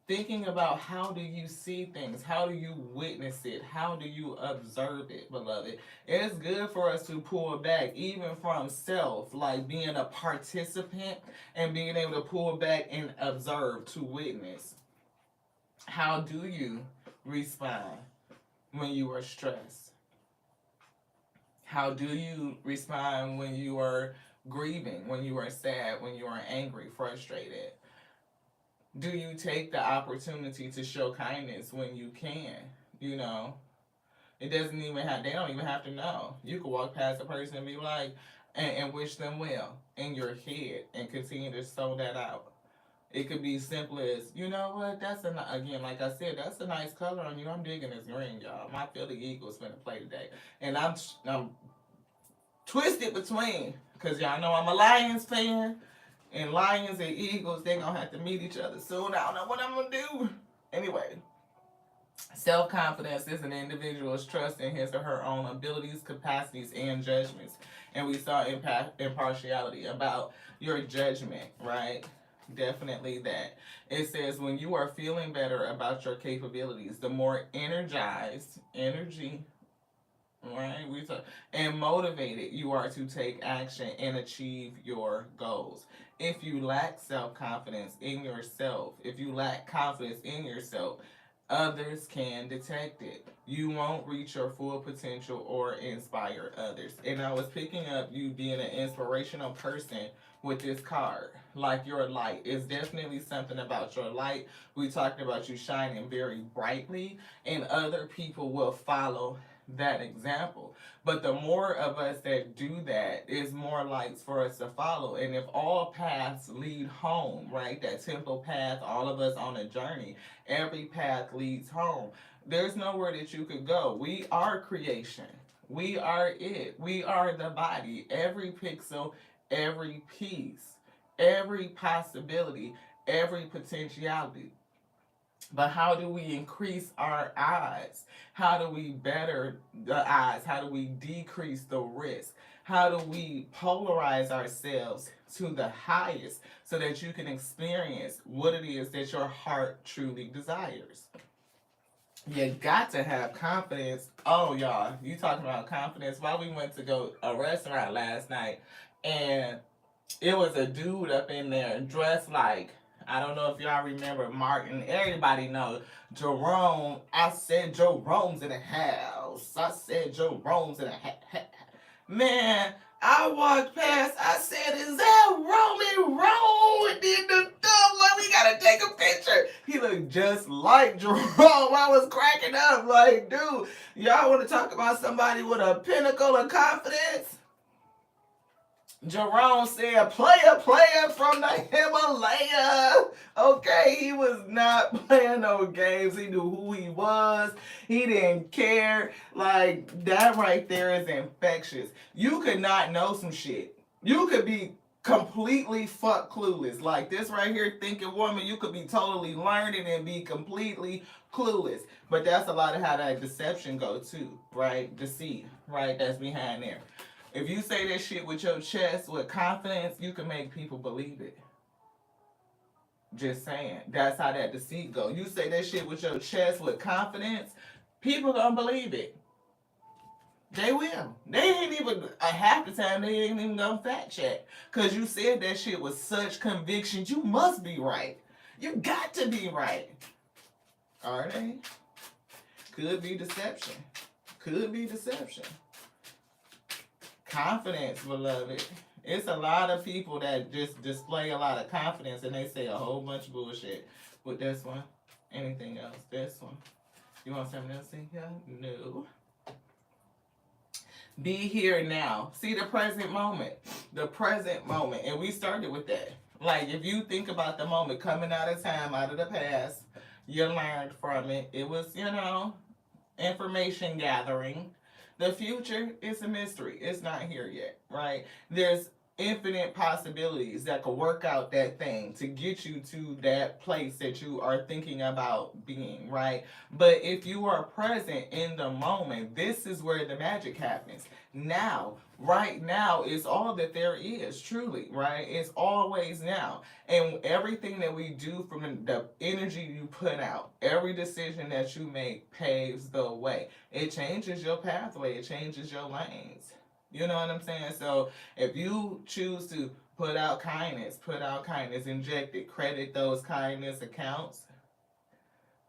thinking about how do you see things, how do you witness it, how do you observe it, beloved. It's good for us to pull back, even from self, like being a participant and being able to pull back and observe, to witness. How do you respond when you are stressed? How do you respond when you are grieving, when you are sad, when you are angry, frustrated? Do you take the opportunity to show kindness when you can? It doesn't even have, they don't even have to know. You could walk past a person and be like, and wish them well in your head and continue to sow that out. It could be simple as, you know what, again, like I said, that's a nice color on you. I'm digging this green, y'all. My Philly Eagles finna play today. And I'm twisted between, because y'all know I'm a Lions fan. And Lions and Eagles, they're going to have to meet each other soon. I don't know what I'm going to do. Anyway, self-confidence is an individual's trust in his or her own abilities, capacities, and judgments. And we saw impartiality about your judgment, right? Definitely that. It says when you are feeling better about your capabilities, the more energized, right? And motivated you are to take action and achieve your goals. If you lack self-confidence in yourself, if you lack confidence in yourself, others can detect it. You won't reach your full potential or inspire others. And I was picking up you being an inspirational person with this card. Like your light. It's definitely something about your light. We talked about you shining very brightly, and other people will follow that example. But the more of us that do that, is more lights for us to follow. And if all paths lead home, right? That temple path, all of us on a journey, every path leads home. There's nowhere that you could go. We are creation. We are it. We are the body. Every pixel, every piece, every possibility, every potentiality. But how do we increase our odds? How do we better the odds? How do we decrease the risk? How do we polarize ourselves to the highest so that you can experience what it is that your heart truly desires? You got to have confidence. Oh, y'all, you talking about confidence? While we went to go a restaurant last night, and it was a dude up in there dressed like, I don't know if y'all remember Martin. Everybody knows Jerome. I said Jerome's in the house. I said Jerome's in the house. Man, I walked past. I said, "Is that Roman Road in the dumb? Like, we gotta take a picture." He looked just like Jerome. I was cracking up. Like, dude, y'all want to talk about somebody with a pinnacle of confidence? Jerome said, player from the Himalaya. Okay, he was not playing no games. He knew who he was. He didn't care. Like, that right there is infectious. You could not know some shit. You could be completely fuck clueless. Like this right here, thinking woman, you could be totally learning and be completely clueless. But that's a lot of how that deception go too, right? Deceit, right? That's behind there. If you say that shit with your chest, with confidence, you can make people believe it. Just saying. That's how that deceit go. You say that shit with your chest, with confidence, people gonna believe it. They will. They ain't even, half the time, they ain't even gonna fact check. Because you said that shit with such conviction, you must be right. You got to be right. Are they? Could be deception. Could be deception. Confidence, beloved. It's a lot of people that just display a lot of confidence and they say a whole bunch of bullshit. With this one, anything else? This one. You want something else in here? No. Be here now. See the present moment. The present moment. And we started with that. Like, if you think about the moment coming out of time, out of the past, you learned from it. It was, information gathering. The future is a mystery. It's not here yet, right? There's infinite possibilities that could work out that thing to get you to that place that you are thinking about being, right? But if you are present in the moment, this is where the magic happens. Now, right now is all that there is, truly, right? It's always now. And everything that we do, from the energy you put out, every decision that you make paves the way. It changes your pathway, it changes your lanes. You know what I'm saying? So if you choose to put out kindness, inject it, credit those kindness accounts,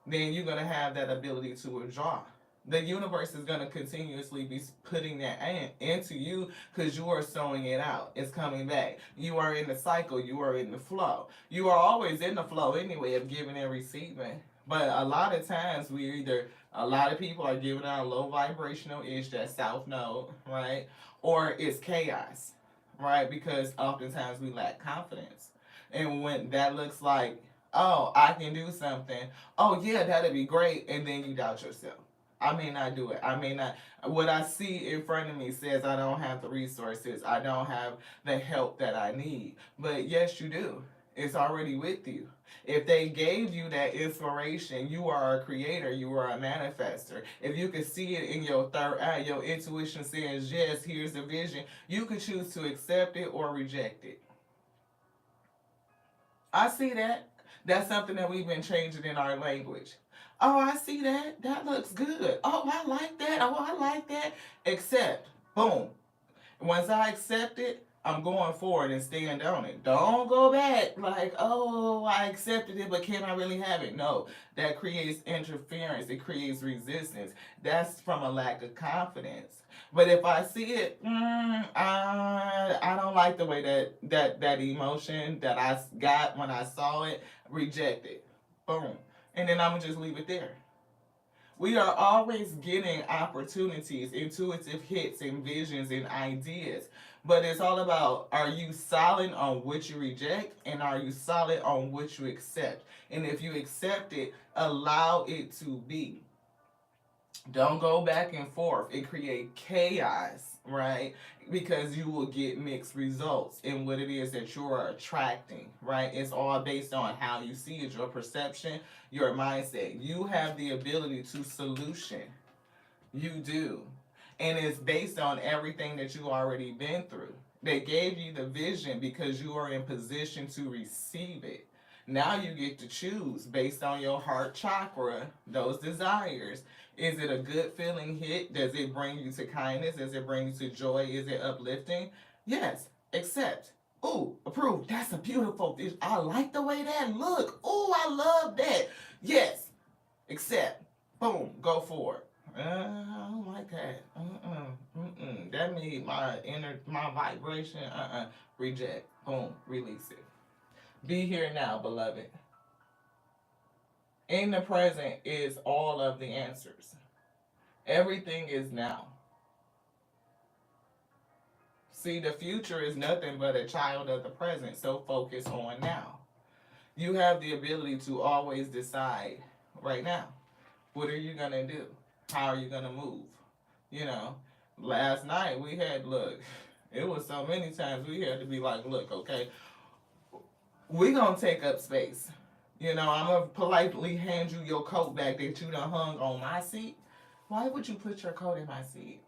then you're going to have that ability to withdraw. The universe is going to continuously be putting that into you because you are sowing it out. It's coming back. You are in the cycle. You are in the flow. You are always in the flow anyway of giving and receiving. But a lot of times a lot of people are giving out low vibrational ish, that south node, right? Or it's chaos, right? Because oftentimes we lack confidence. And when that looks like, oh, I can do something. Oh, yeah, that'd be great. And then you doubt yourself. I may not do it. I may not. What I see in front of me says I don't have the resources. I don't have the help that I need. But yes, you do. It's already with you. If they gave you that inspiration, you are a creator, you are a manifester. If you can see it in your third eye, your intuition says, yes, here's the vision, you can choose to accept it or reject it. I see that. That's something that we've been changing in our language. Oh, I see that. That looks good. Oh, I like that. Oh, I like that. Accept. Boom. Once I accept it, I'm going forward and stand on it. Don't go back like, oh, I accepted it, but can I really have it? No, that creates interference. It creates resistance. That's from a lack of confidence. But if I see it, I don't like the way that emotion that I got when I saw it, reject it. Boom. And then I'm going to just leave it there. We are always getting opportunities, intuitive hits, and visions and ideas. But it's all about, are you solid on what you reject, and are you solid on what you accept? And if you accept it, allow it to be. Don't go back and forth. It create chaos, right? Because you will get mixed results in what it is that you're attracting, right? It's all based on how you see it, your perception, your mindset. You have the ability to solution. You do. And it's based on everything that you already been through. They gave you the vision because you are in position to receive it. Now you get to choose based on your heart chakra, those desires. Is it a good feeling hit? Does it bring you to kindness? Does it bring you to joy? Is it uplifting? Yes. Accept. Ooh, approve. That's a beautiful vision. I like the way that look. Ooh, I love that. Yes. Accept. Boom. Go for it. I don't like that. That means my vibration. Reject. Boom. Release it. Be here now, beloved. In the present is all of the answers. Everything is now. See, the future is nothing but a child of the present, so focus on now. You have the ability to always decide right now. What are you going to do? How are you going to move? You know, last night we had, look, it was so many times we had to be like, look, okay, we going to take up space. You know, I'm going to politely hand you your coat back that you done hung on my seat. Why would you put your coat in my seat?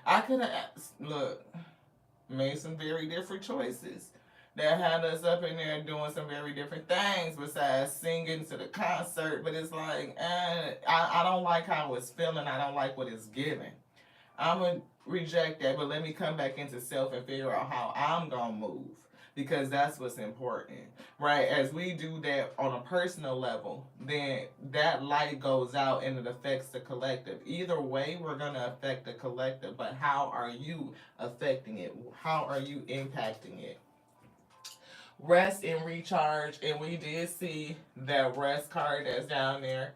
I could have, look, made some very different choices that had us up in there doing some very different things besides singing to the concert. But it's like, I don't like how it's feeling. I don't like what it's giving. I'm going to reject that, but let me come back into self and figure out how I'm going to move, because that's what's important, right? As we do that on a personal level, then that light goes out and it affects the collective. Either way, we're going to affect the collective, but how are you affecting it? How are you impacting it? Rest and recharge, and we did see that rest card that's down there,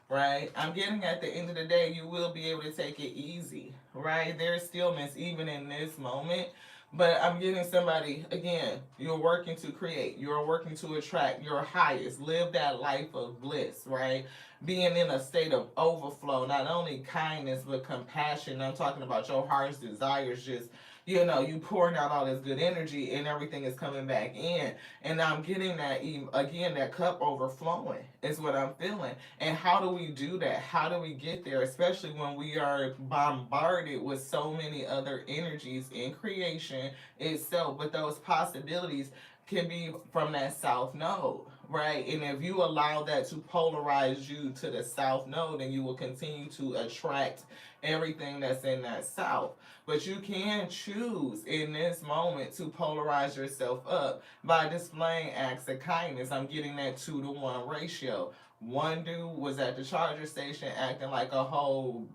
right? I'm getting at the end of the day, you will be able to take it easy, right? There's stillness even in this moment. But I'm getting somebody, again, you're working to create, you're working to attract your highest, live that life of bliss, right? Being in a state of overflow, not only kindness, but compassion. I'm talking about your heart's desires, just, you know, you pouring out all this good energy and everything is coming back in. And I'm getting that, again, that cup overflowing is what I'm feeling. And how do we do that? How do we get there? Especially when we are bombarded with so many other energies in creation itself. But those possibilities can be from that south node, right? And if you allow that to polarize you to the south node, then you will continue to attract everything that's in that south. But you can choose in this moment to polarize yourself up by displaying acts of kindness. I'm getting that 2-to-1 ratio. One dude was at the charger station acting like a whole,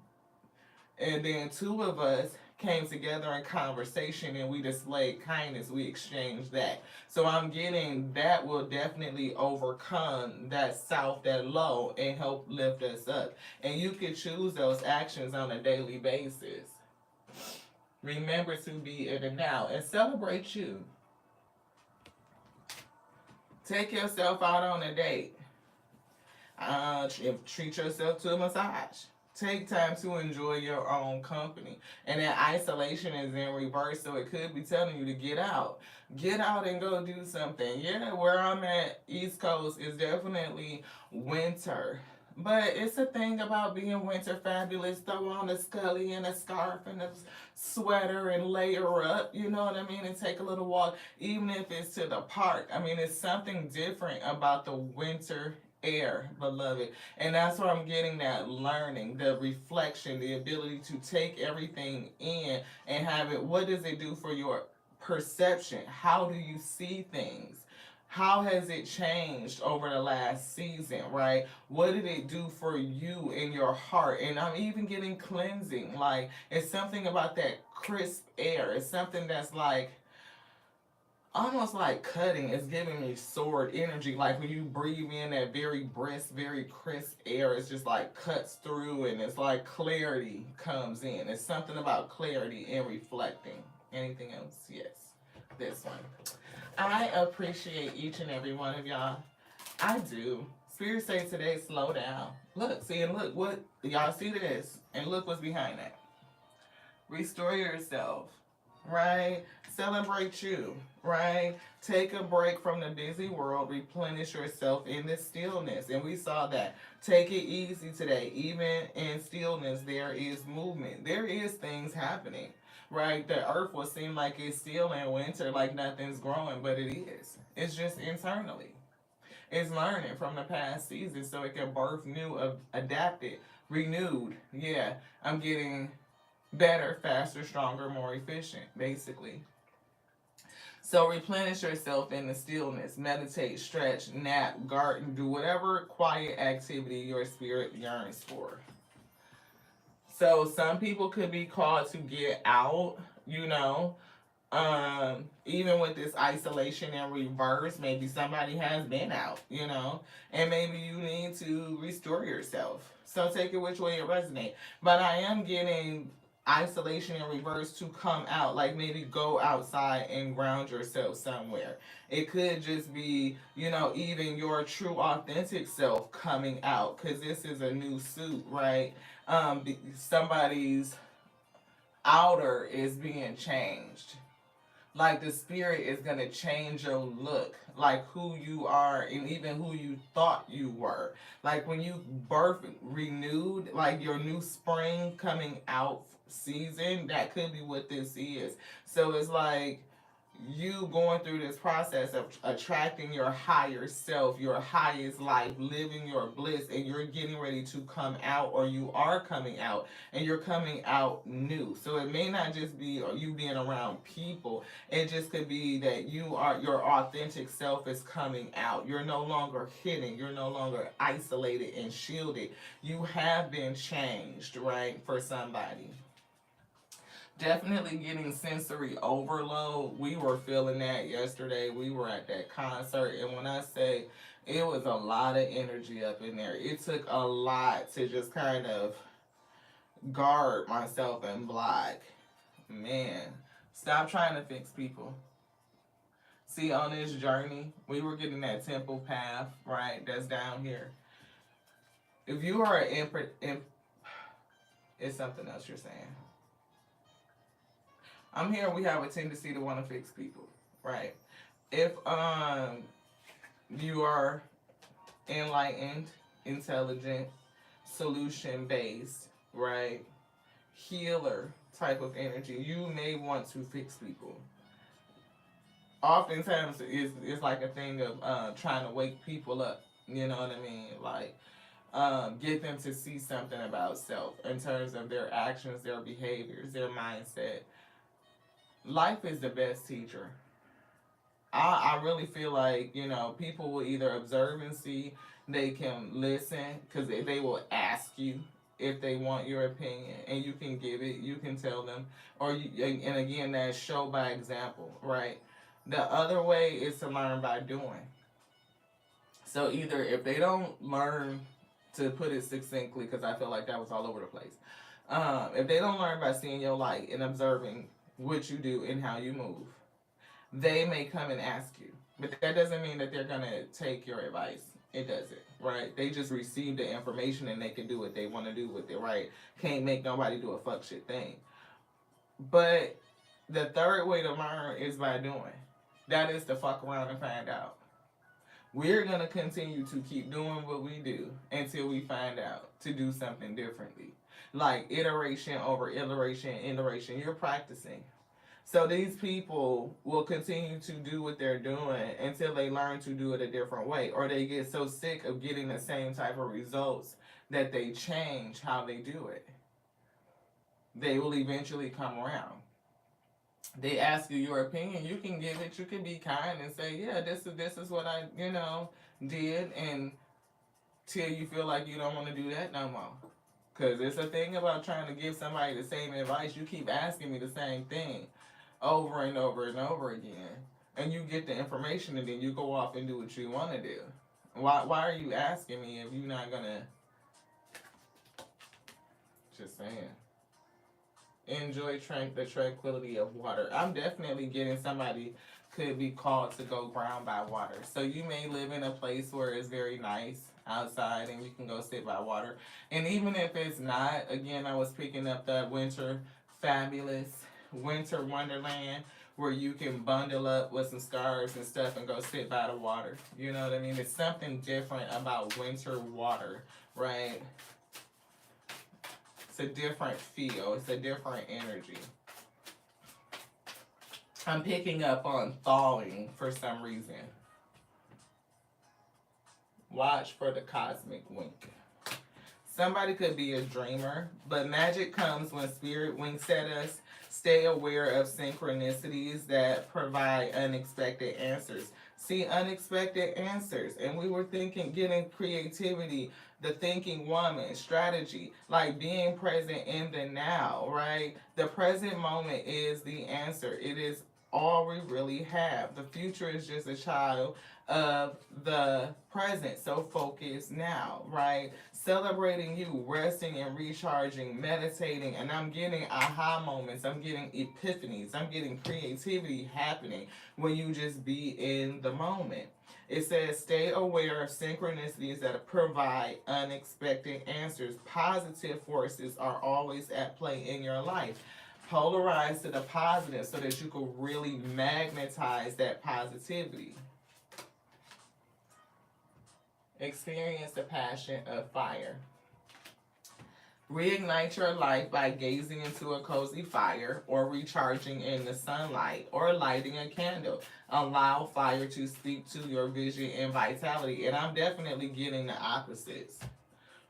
and then two of us came together in conversation and we displayed kindness. We exchanged that. So I'm getting that will definitely overcome that south, that low, and help lift us up. And you can choose those actions on a daily basis. Remember to be in the now and celebrate you. Take yourself out on a date. Treat yourself to a massage. Take time to enjoy your own company. And that isolation is in reverse, so it could be telling you to get out. Get out and go do something. Yeah, where I'm at, East Coast, is definitely winter. But it's a thing about being winter fabulous. Throw on a scully and a scarf and a sweater and layer up, you know what I mean? And take a little walk, even if it's to the park. I mean, it's something different about the winter air, beloved. And that's where I'm getting that learning, the reflection, the ability to take everything in and have it. What does it do for your perception? How do you see things? How has it changed over the last season, right? What did it do for you in your heart? And I'm even getting cleansing. Like, it's something about that crisp air. It's something that's like, almost like cutting. It's giving me sword energy. Like when you breathe in that very brisk, very crisp air, it's just like cuts through and it's like clarity comes in. It's something about clarity and reflecting. Anything else? Yes. This one. I appreciate each and every one of y'all. I do. Spirit say today, slow down. Look, see, and look what y'all see this, and look what's behind that. Restore yourself, right? Celebrate you, right? Take a break from the busy world, replenish yourself in the stillness. And we saw that. Take it easy today. Even in stillness, there is movement, there is things happening, right? The earth will seem like it's still in winter, like nothing's growing, but it is. It's just internally. It's learning from the past season so it can birth new, adapted, renewed. Yeah, I'm getting better, faster, stronger, more efficient, basically. So replenish yourself in the stillness. Meditate, stretch, nap, garden, do whatever quiet activity your spirit yearns for. So some people could be called to get out, you know. Even with this isolation and reverse, maybe somebody has been out, you know, and maybe you need to restore yourself. So take it which way it resonates. But I am getting isolation and reverse to come out, like maybe go outside and ground yourself somewhere. It could just be, you know, even your true authentic self coming out, because this is a new suit, right? Somebody's outer is being changed, like the spirit is gonna change your look, like who you are and even who you thought you were. Like when you birth renewed, like your new spring coming out season, that could be what this is. So it's like you going through this process of attracting your higher self, your highest life, living your bliss, and you're getting ready to come out, or you are coming out, and you're coming out new. So it may not just be you being around people, it just could be that you are, your authentic self is coming out. You're no longer hidden, you're no longer isolated and shielded. You have been changed, right, for somebody. Definitely getting sensory overload. We were feeling that yesterday. We were at that concert, and when I say it was a lot of energy up in there, it took a lot to just kind of guard myself and block. Man, stop trying to fix people. See, on this journey, we were getting that temple path, right? That's down here. If you are an it's something else you're saying. I'm here. We have a tendency to want to fix people, right? If you are enlightened, intelligent, solution based, right, healer type of energy, you may want to fix people. Oftentimes, it's like a thing of trying to wake people up. You know what I mean? Like get them to see something about self in terms of their actions, their behaviors, their mindset. Life is the best teacher. I really feel like, you know, people will either observe and see, they can listen, because they will ask you if they want your opinion, and you can give it, you can tell them, or you, and again, that show by example, right? The other way is to learn by doing. So either if they don't learn, to put it succinctly, because I feel like that was all over the place, if they don't learn by seeing your light and observing what you do and how you move, they may come and ask you. But that doesn't mean that they're gonna take your advice. It doesn't, right? They just receive the information and they can do what they want to do with it, right? Can't make nobody do a fuck shit thing. But the third way to learn is by doing. That is to fuck around and find out. We're gonna continue to keep doing what we do until we find out to do something differently. Like iteration over iteration, you're practicing. So these people will continue to do what they're doing until they learn to do it a different way, or they get so sick of getting the same type of results that they change how they do it. They will eventually come around. They ask you your opinion, you can give it. You can be kind and say, yeah, this is what I, did, and till you feel like you don't want to do that no more. Because it's a thing about trying to give somebody the same advice. You keep asking me the same thing over and over and over again. and you get the information, and then you go off and do what you want to do. Why are you asking me if you're not gonna? Just saying. Enjoy the tranquility of water. I'm definitely getting somebody could be called to go ground by water. So you may live in a place where it's very nice outside and you can go sit by water. And even if it's not, again, I was picking up that winter fabulous winter wonderland where you can bundle up with some scarves and stuff and go sit by the water. You know what I mean? It's something different about winter water, right? It's a different feel. It's a different energy. I'm picking up on thawing for some reason. Watch for the cosmic wink. Somebody could be a dreamer, but magic comes when spirit winks at us. Stay aware of synchronicities that provide unexpected answers. See, unexpected answers. And we were thinking, getting creativity, the thinking woman, strategy, like being present in the now, right? The present moment is the answer. It is all we really have. The future is just a child of the present. So focus now, right? Celebrating you, resting and recharging, meditating, and I'm getting aha moments. I'm getting epiphanies. I'm getting creativity happening when you just be in the moment. It says, stay aware of synchronicities that provide unexpected answers. Positive forces are always at play in your life. Polarize to the positive so that you can really magnetize that positivity. Experience the passion of fire. Reignite your life by gazing into a cozy fire or recharging in the sunlight or lighting a candle. Allow fire to speak to your vision and vitality. And I'm definitely getting the opposites.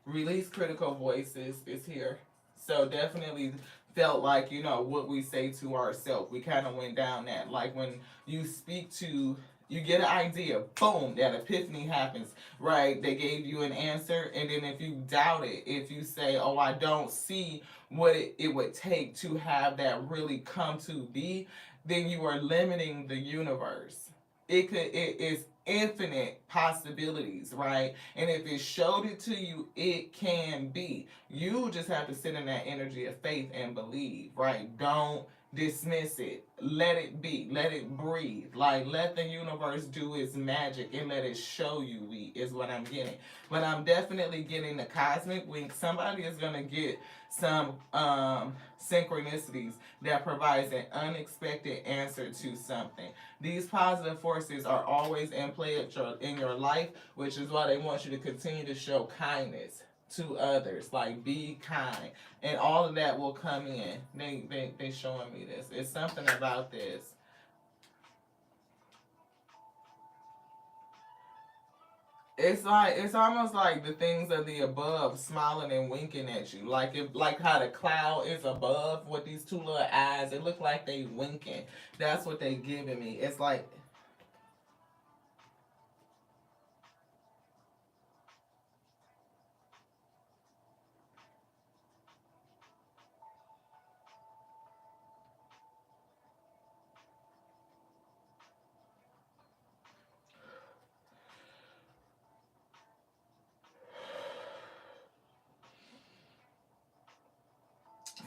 Release critical voices is here. So definitely felt like, what we say to ourselves. We kind of went down that. Like when you speak to, you get an idea, boom, that epiphany happens, right? They gave you an answer, and then if you doubt it, if you say, oh, I don't see what it would take to have that really come to be, then you are limiting the universe. It is infinite possibilities, right? And if it showed it to you, it can be. You just have to sit in that energy of faith and believe, right? Don't dismiss it. Let it be. Let it breathe. Like, let the universe do its magic and let it show you is what I'm getting. But I'm definitely getting the cosmic wink. Somebody is going to get some synchronicities that provides an unexpected answer to something. These positive forces are always in play in your life, which is why they want you to continue to show kindness to others, like be kind, and all of that will come in. They showing me this. It's something about this. It's almost like the things of the above smiling and winking at you. Like how the cloud is above with these two little eyes. It look like they winking. That's what they giving me. It's like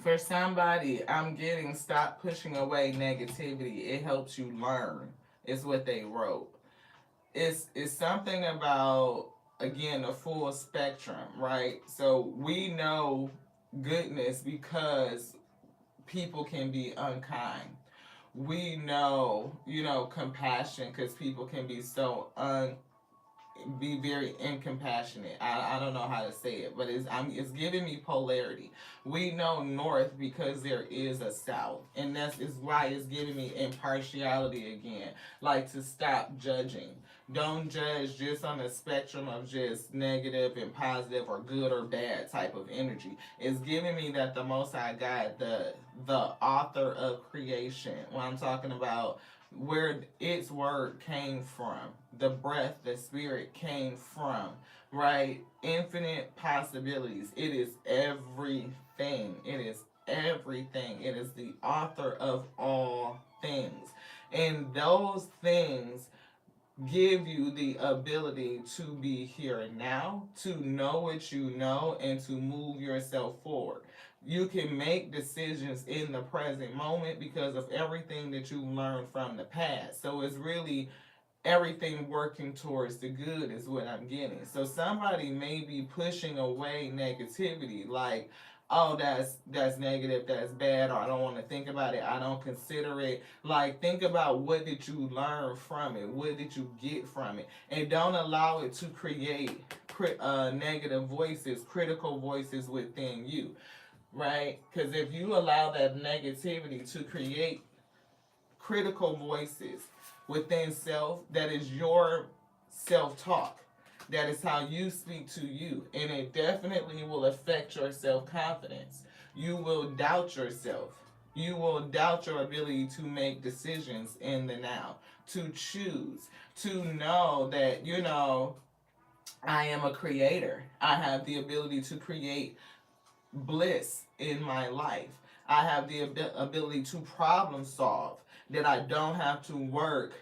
for somebody, I'm getting stop pushing away negativity. It helps you learn. Is what they wrote. It's something about, again, the full spectrum, right? So we know goodness because people can be unkind. We know, compassion because people can be so be very incompassionate. I don't know how to say it, but it's giving me polarity. We know north because there is a south, and that's is why it's giving me impartiality again. Like to stop judging. Don't judge just on the spectrum of just negative and positive or good or bad type of energy. It's giving me that the Most High God, the author of creation. When I'm talking about where its word came from, the breath, the spirit came from, right? Infinite possibilities. It is everything. It is everything. It is the author of all things. And those things give you the ability to be here and now, to know what you know, and to move yourself forward. You can make decisions in the present moment because of everything that you learned from the past. So it's really everything working towards the good is what I'm getting. So somebody may be pushing away negativity, like, oh, that's negative, that's bad, or I don't want to think about it, I don't consider it. Like, think about what did you learn from it, what did you get from it, and don't allow it to create negative voices, critical voices within you, right? Because if you allow that negativity to create critical voices within self, that is your self talk. That is how you speak to you. And it definitely will affect your self confidence. You will doubt yourself. You will doubt your ability to make decisions in the now, to choose, to know that, I am a creator. I have the ability to create bliss in my life. I have the ability to problem solve, that I don't have to work,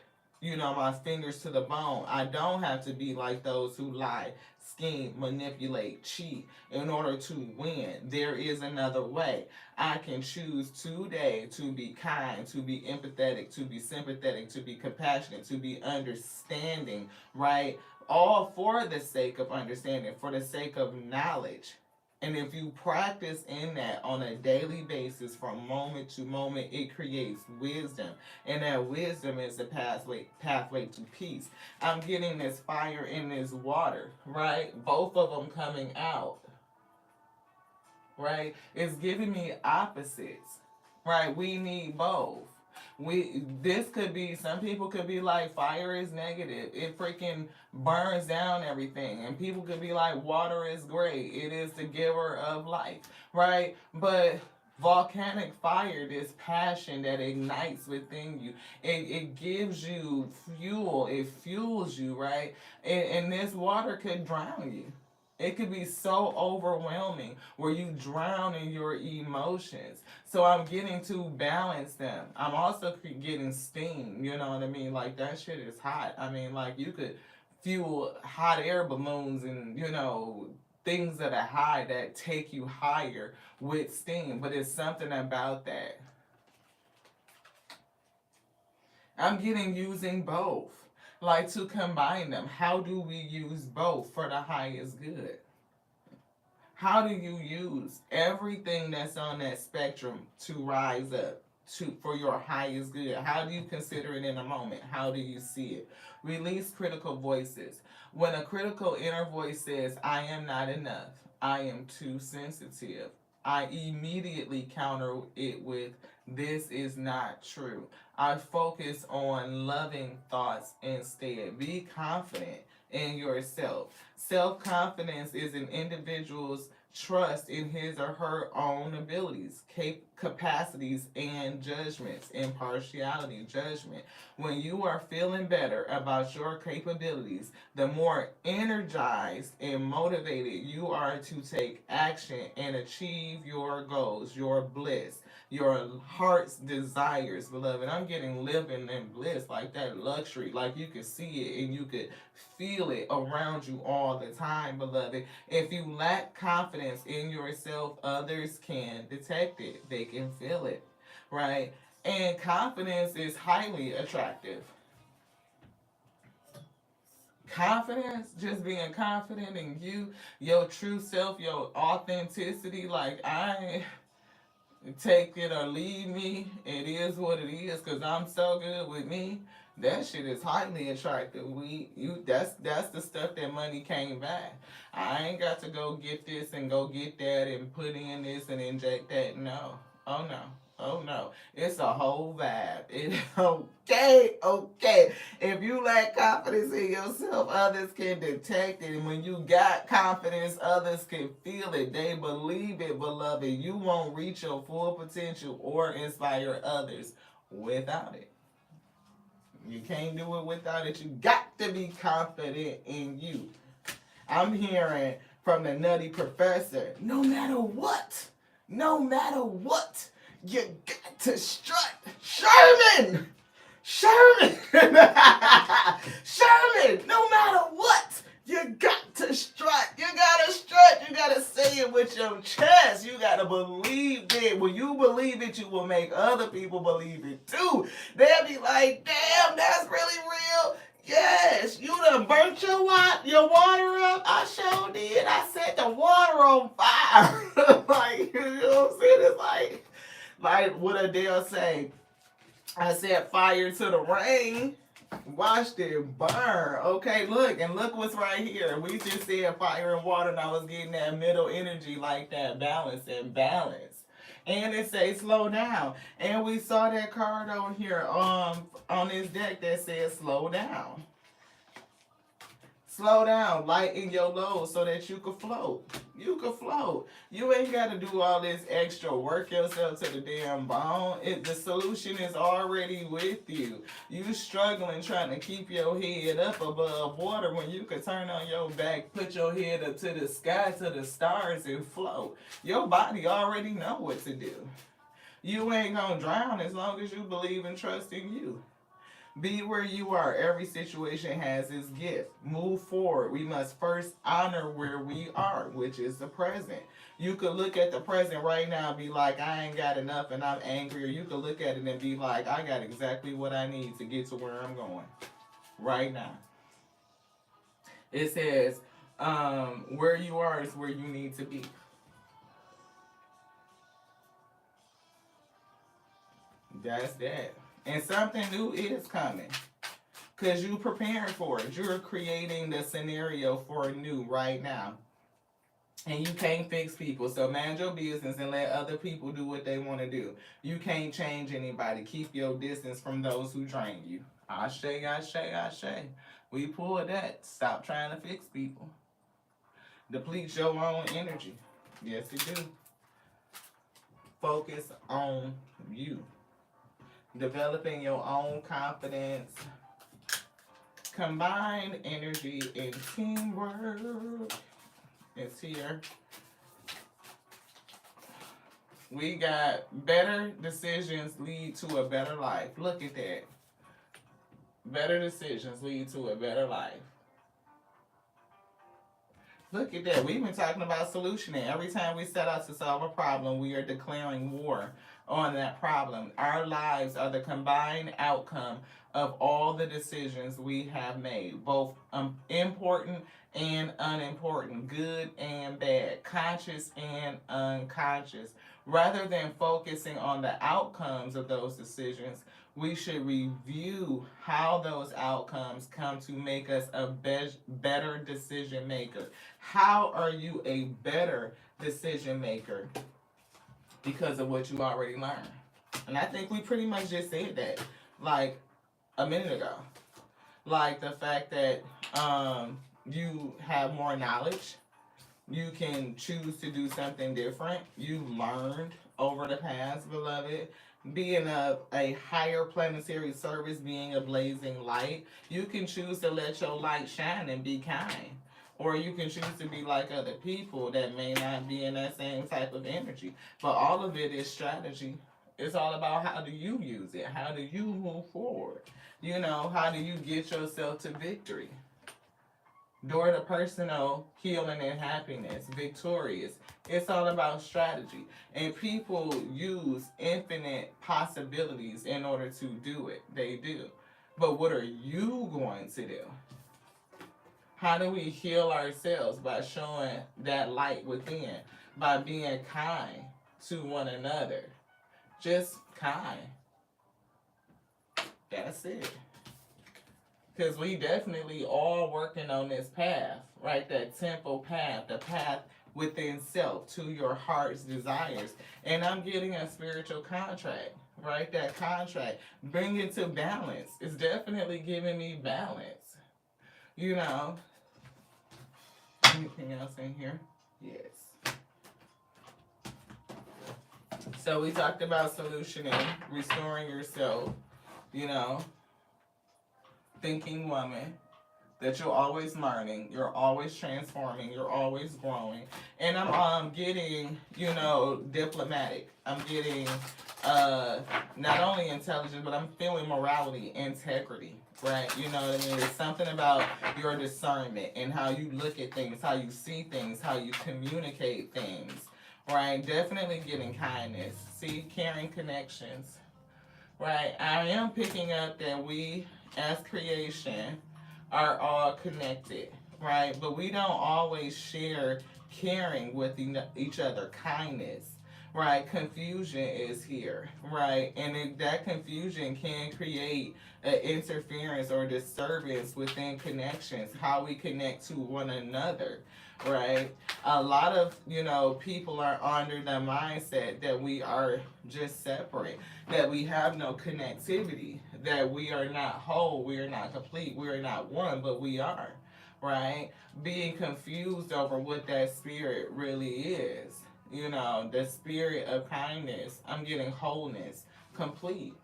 my fingers to the bone. I don't have to be like those who lie, scheme, manipulate, cheat in order to win. There is another way. I can choose today to be kind, to be empathetic, to be sympathetic, to be compassionate, to be understanding, right? All for the sake of understanding, for the sake of knowledge. And if you practice in that on a daily basis from moment to moment, it creates wisdom. And that wisdom is the pathway to peace. I'm getting this fire in this water, right? Both of them coming out, right? It's giving me opposites, right? We need both. This could be, some people could be like, fire is negative, it freaking burns down everything, and people could be like, water is great, it is the giver of life, right? But volcanic fire, this passion that ignites within you, it gives you fuel, it fuels you, right? And this water could drown you. It could be so overwhelming where you drown in your emotions. So I'm getting to balance them. I'm also getting steam, you know what I mean? Like, that shit is hot. I mean, like, you could fuel hot air balloons and, things that are high that take you higher with steam. But it's something about that. I'm getting using both. Like, to combine them. How do we use both for the highest good? How do you use everything that's on that spectrum to rise up for your highest good? How do you consider it in a moment? How do you see it? Release critical voices. When a critical inner voice says, I am not enough, I am too sensitive, I immediately counter it with, this is not true. I focus on loving thoughts instead. Be confident in yourself. Self-confidence is an individual's trust in his or her own abilities, capacities, and judgments. Impartiality, judgment. When you are feeling better about your capabilities, the more energized and motivated you are to take action and achieve your goals, your bliss, your heart's desires, beloved. I'm getting living in bliss, like that luxury, like you could see it and you could feel it around you all the time, beloved. If you lack confidence in yourself, others can detect it. They can feel it, right? And confidence is highly attractive. Confidence, just being confident in you, your true self, your authenticity, like, I take it or leave me, it is what it is, because I'm so good with me. That shit is highly attractive. That's the stuff that money can't buy. I ain't got to go get this and go get that and put in this and inject that. No. Oh no. Oh no. It's a whole vibe. Okay. If you lack confidence in yourself, others can detect it. And when you got confidence, others can feel it. They believe it, beloved. You won't reach your full potential or inspire others without it. You can't do it without it. You got to be confident in you. I'm hearing from the Nutty Professor, no matter what, you got to strut. Sherman! Sherman! Sherman, no matter what, you got to strut. You gotta strut. You gotta say it with your chest. You gotta believe it. When you believe it, you will make other people believe it too. They'll be like, damn, that's really real. Yes, you done burnt your water up. I sure did. I set the water on fire. Like, you know what I'm saying? It's like what Adele say. I set fire to the rain. Watched it burn. Okay, look what's right here. We just said fire and water, and I was getting that middle energy like that, balance and balance. And it says slow down. And we saw that card on here on this deck that says slow down. Slow down, lighten your load so that you can float. You can float. You ain't got to do all this extra work yourself to the damn bone. The solution is already with you. You struggling trying to keep your head up above water when you could turn on your back, put your head up to the sky, to the stars, and float. Your body already know what to do. You ain't gonna drown as long as you believe and trust in you. Be where you are. Every situation has its gift. Move forward. We must first honor where we are, which is the present. You could look at the present right now and be like, I ain't got enough and I'm angry. Or you could look at it and be like, I got exactly what I need to get to where I'm going right now. It says, where you are is where you need to be. That's that. And something new is coming. Because you're preparing for it. You're creating the scenario for new right now. And you can't fix people. So mind your business and let other people do what they want to do. You can't change anybody. Keep your distance from those who drain you. Ashe, ashe, ashe. We pull that. Stop trying to fix people. Deplete your own energy. Yes, it do. Focus on you. Developing your own confidence, combined energy, and teamwork. It's here. We got better decisions lead to a better life. Look at that. Better decisions lead to a better life. Look at that. We've been talking about solutioning. Every time we set out to solve a problem, we are declaring war on that problem. Our lives are the combined outcome of all the decisions we have made, both important and unimportant, good and bad, conscious and unconscious. Rather than focusing on the outcomes of those decisions, we should review how those outcomes come to make us a better decision maker. How are you a better decision maker? Because of what you already learned. And I think we pretty much just said that like a minute ago. Like the fact that you have more knowledge. You can choose to do something different. You learned over the past, beloved. Being a higher planetary service, being a blazing light, you can choose to let your light shine and be kind. Or you can choose to be like other people that may not be in that same type of energy. But all of it is strategy. It's all about how do you use it? How do you move forward? You know, how do you get yourself to victory? Door to personal healing and happiness, victorious. It's all about strategy. And people use infinite possibilities in order to do it. They do. But what are you going to do? How do we heal ourselves? By showing that light within, by being kind to one another. Just kind. That's it. Because we definitely all working on this path, right? That temple path, the path within self to your heart's desires. And I'm getting a spiritual contract, right? That contract. Bring it to balance. It's definitely giving me balance. You know. Anything else in here? Yes. So we talked about solutioning, restoring yourself, you know. Thinking woman, that you're always learning, you're always transforming, you're always growing. And I'm getting, you know, diplomatic. I'm getting not only intelligence, but I'm feeling morality, integrity, right? You know what I mean? It's something about your discernment and how you look at things, how you see things, how you communicate things, right? Definitely getting kindness. See, caring connections, right? I am picking up that we, as creation, are all connected, right? But we don't always share caring with each other, kindness, right? Confusion is here, right? And that confusion can create an interference or disturbance within connections, how we connect to one another, right? A lot of, people are under the mindset that we are just separate, that we have no connectivity, that we are not whole, we are not complete, we are not one, but we are, right? Being confused over what that spirit really is. The spirit of kindness. I'm getting wholeness, complete.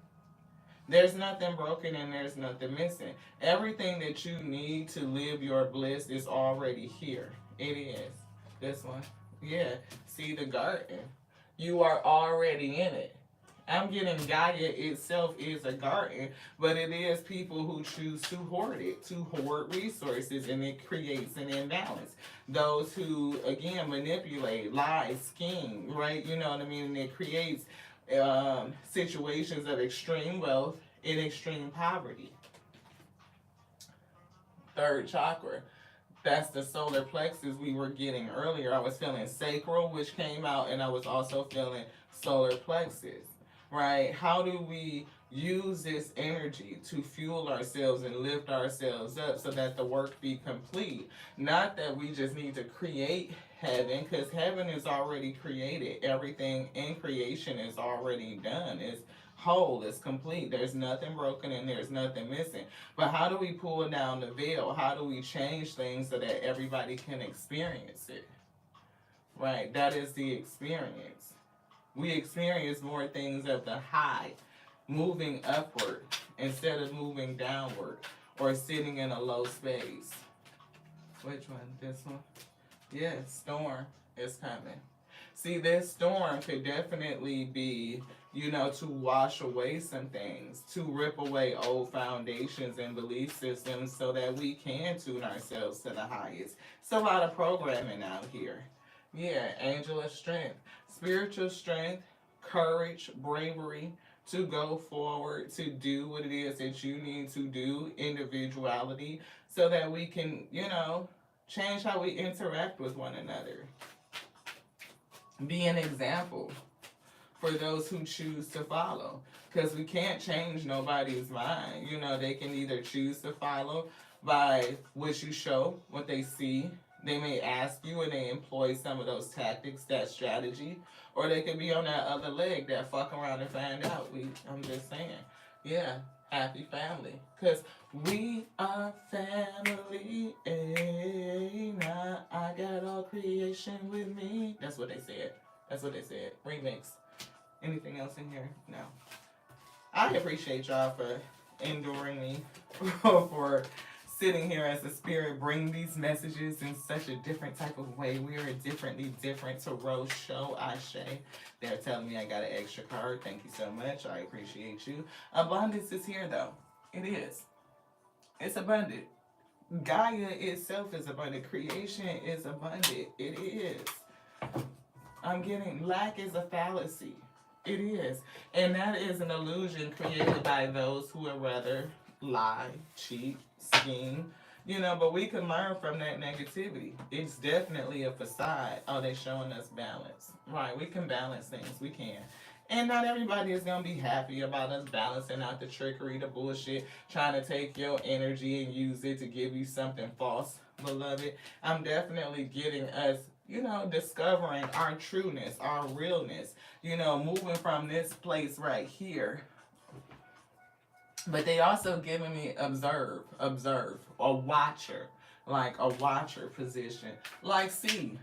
There's nothing broken and there's nothing missing. Everything that you need to live your bliss is already here. It is. This one. Yeah. See the garden. You are already in it. I'm getting Gaia itself is a garden, but it is people who choose to hoard it, to hoard resources, and it creates an imbalance. Those who, again, manipulate, lie, scheme, right? You know what I mean? And it creates situations of extreme wealth and extreme poverty. Third chakra. That's the solar plexus we were getting earlier. I was feeling sacral, which came out, and I was also feeling solar plexus, right? How do we use this energy to fuel ourselves and lift ourselves up so that the work be complete? Not that we just need to create heaven, because heaven is already created. Everything in creation is already done. It's whole, it's complete. There's nothing broken and there's nothing missing. But how do we pull down the veil? How do we change things so that everybody can experience it? Right? That is the experience. We experience more things of the high, moving upward instead of moving downward or sitting in a low space. Which one? This one? Yes, storm is coming. See, this storm could definitely be, to wash away some things, to rip away old foundations and belief systems so that we can tune ourselves to the highest. It's a lot of programming out here. Yeah, angel of strength, spiritual strength, courage, bravery to go forward, to do what it is that you need to do, individuality, so that we can, change how we interact with one another. Be an example for those who choose to follow. Because we can't change nobody's mind. They can either choose to follow by what you show, what they see. They may ask you and they employ some of those tactics, that strategy. Or they could be on that other leg, that fuck around and find out. I'm just saying. Yeah, happy family. Because we are family. Nah, I got all creation with me. That's what they said. Remix. Anything else in here? No. I appreciate y'all for enduring me, for sitting here as a spirit, bring these messages in such a different type of way. We are a differently different tarot show, Ashe. They're telling me I got an extra card. Thank you so much. I appreciate you. Abundance is here, though. It is. It's abundant. Gaia itself is abundant. Creation is abundant. It is. I'm getting lack is a fallacy. It is. And that is an illusion created by those who would rather lie, cheat, scheme, but we can learn from that negativity. It's definitely a facade. Oh, they're showing us balance. Right, we can balance things. We can. And not everybody is going to be happy about us balancing out the trickery, the bullshit, trying to take your energy and use it to give you something false, beloved. I'm definitely getting us, discovering our trueness, our realness, moving from this place right here. But they also giving me observe, a watcher, like a watcher position. Like, see,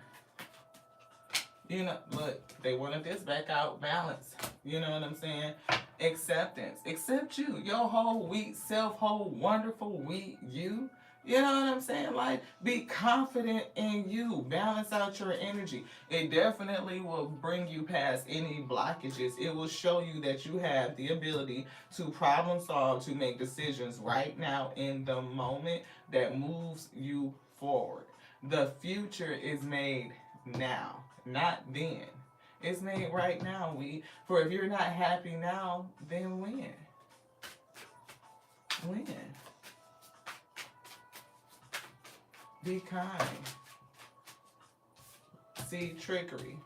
look, they wanted this back out, balance. You know what I'm saying? Acceptance. Accept you, your whole wheat self, whole wonderful wheat you. You know what I'm saying? Like, be confident in you. Balance out your energy. It definitely will bring you past any blockages. It will show you that you have the ability to problem solve, to make decisions right now in the moment that moves you forward. The future is made now, not then. It's made right now. For if you're not happy now, then when? When? Be kind. See trickery.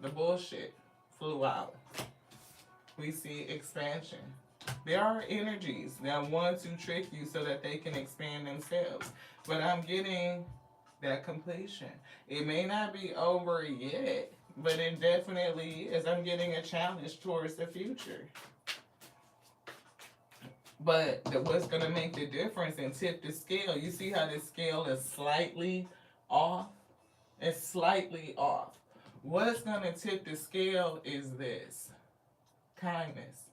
The bullshit flew out. We see expansion. There are energies that want to trick you so that they can expand themselves. But I'm getting that completion. It may not be over yet, but it definitely is. I'm getting a challenge towards the future. But what's going to make the difference and tip the scale? You see how the scale is slightly off? It's slightly off. What's going to tip the scale is this: kindness.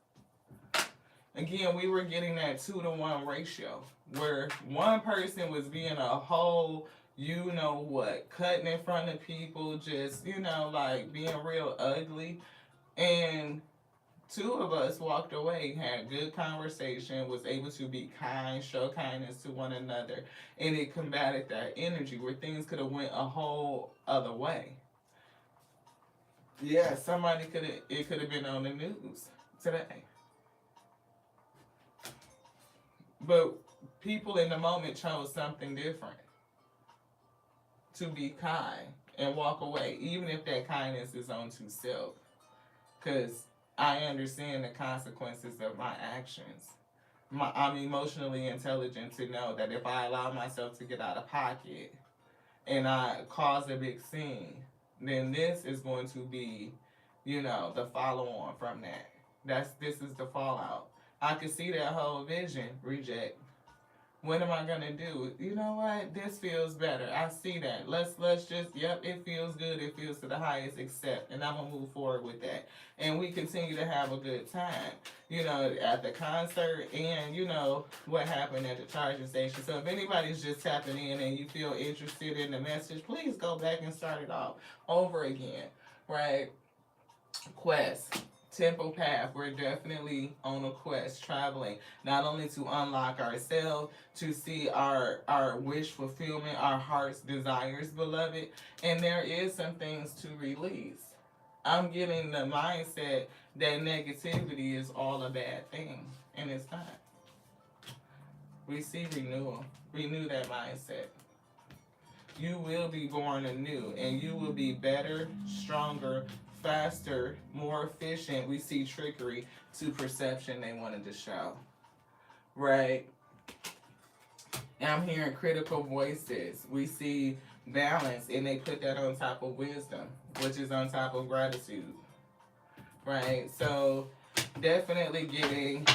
Again, we were getting that 2-to-1 ratio where one person was being a whole, you know what, cutting in front of people, just, like being real ugly. And two of us walked away, had good conversation, was able to be kind, show kindness to one another, and it combated that energy where things could have went a whole other way. Yeah, it could have been on the news today. But people in the moment chose something different, to be kind and walk away, even if that kindness is unto self. Because I understand the consequences of my actions. I'm emotionally intelligent to know that if I allow myself to get out of pocket and I cause a big scene, then this is going to be, the follow on from that. This is the fallout. I could see that whole vision. Reject. What am I gonna do? You know what? This feels better. I see that. Let's just, yep, it feels good. It feels to the highest accept, and I'm gonna move forward with that. And we continue to have a good time, at the concert, and what happened at the charging station. So if anybody's just tapping in and you feel interested in the message, please go back and start it off over again, right? Quest. Temple path. We're definitely on a quest, traveling not only to unlock ourselves, to see our wish fulfillment, our heart's desires, beloved, and there is some things to release. I'm getting the mindset that negativity is all a bad thing, and it's not. We see renewal. Renew that mindset. You will be born anew, and you will be better, stronger, faster, more efficient. We see trickery to perception they wanted to show. Right? And I'm hearing critical voices. We see balance, and they put that on top of wisdom, which is on top of gratitude. Right? So definitely getting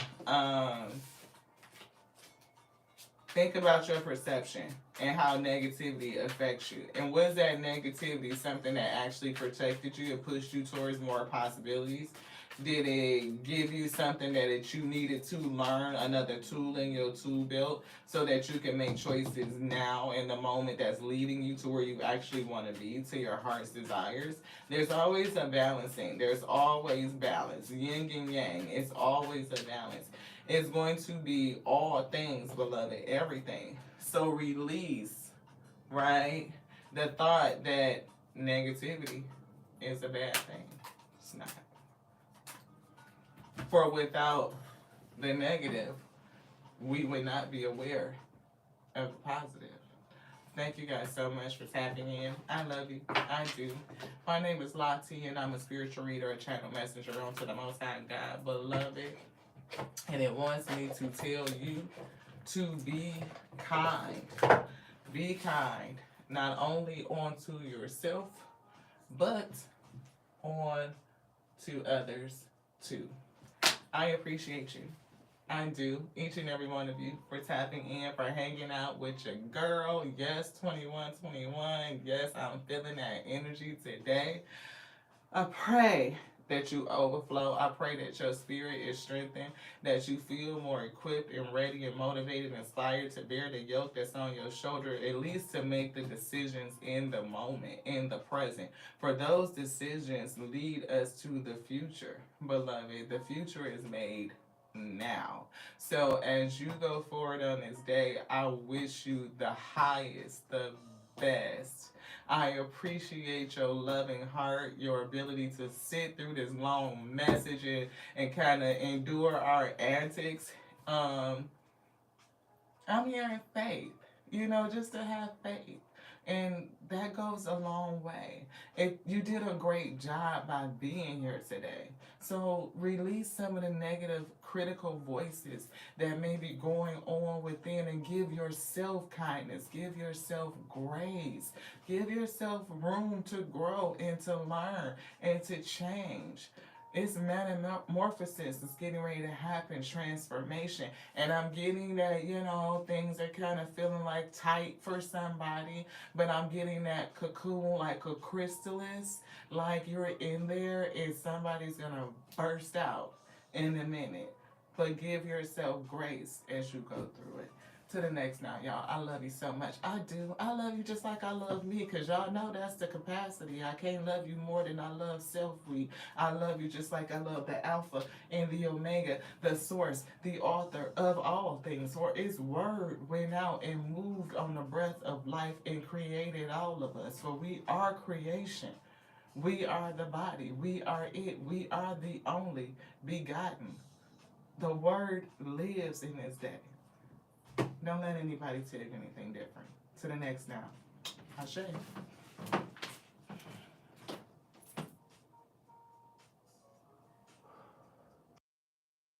think about your perception and how negativity affects you. And was that negativity something that actually protected you and pushed you towards more possibilities? Did it give you something that you needed to learn, another tool in your tool belt, so that you can make choices now in the moment that's leading you to where you actually want to be, to your heart's desires? There's always a balancing. There's always balance. Yin and yang. It's always a balance. It's going to be all things, beloved, everything. So release, right? The thought that negativity is a bad thing. It's not. For without the negative, we would not be aware of the positive. Thank you guys so much for tapping in. I love you. I do. My name is Lottie, and I'm a spiritual reader, a channel messenger onto the Most High God, beloved. And it wants me to tell you to be kind. Be kind, not only onto yourself, but on to others too. I appreciate you. I do. Each and every one of you for tapping in, for hanging out with your girl. Yes, 2121. Yes, I'm feeling that energy today. I pray that you overflow. I pray that your spirit is strengthened, that you feel more equipped and ready and motivated and inspired to bear the yoke that's on your shoulder, at least to make the decisions in the moment, in the present. For those decisions lead us to the future, beloved. The future is made now. So as you go forward on this day, I wish you the highest, the best. I appreciate your loving heart, your ability to sit through this long message and kind of endure our antics. Um, I'm here in faith, just to have faith. And that goes a long way. You did a great job by being here today. So release some of the negative critical voices that may be going on within and give yourself kindness, give yourself grace, give yourself room to grow and to learn and to change. It's metamorphosis. It's getting ready to happen, transformation. And I'm getting that, things are kind of feeling like tight for somebody, but I'm getting that cocoon like a chrysalis, like you're in there and somebody's going to burst out in a minute. But give yourself grace as you go through it. To the next now, y'all. I love you so much. I do. I love you just like I love me, because y'all know that's the capacity. I can't love you more than I love self. I love you just like I love the Alpha and the Omega, the source, the author of all things. For its word went out and moved on the breath of life and created all of us. For we are creation. We are the body. We are it. We are the only begotten. The word lives in this day. Don't let anybody tell you anything different. To the next now. Ashe.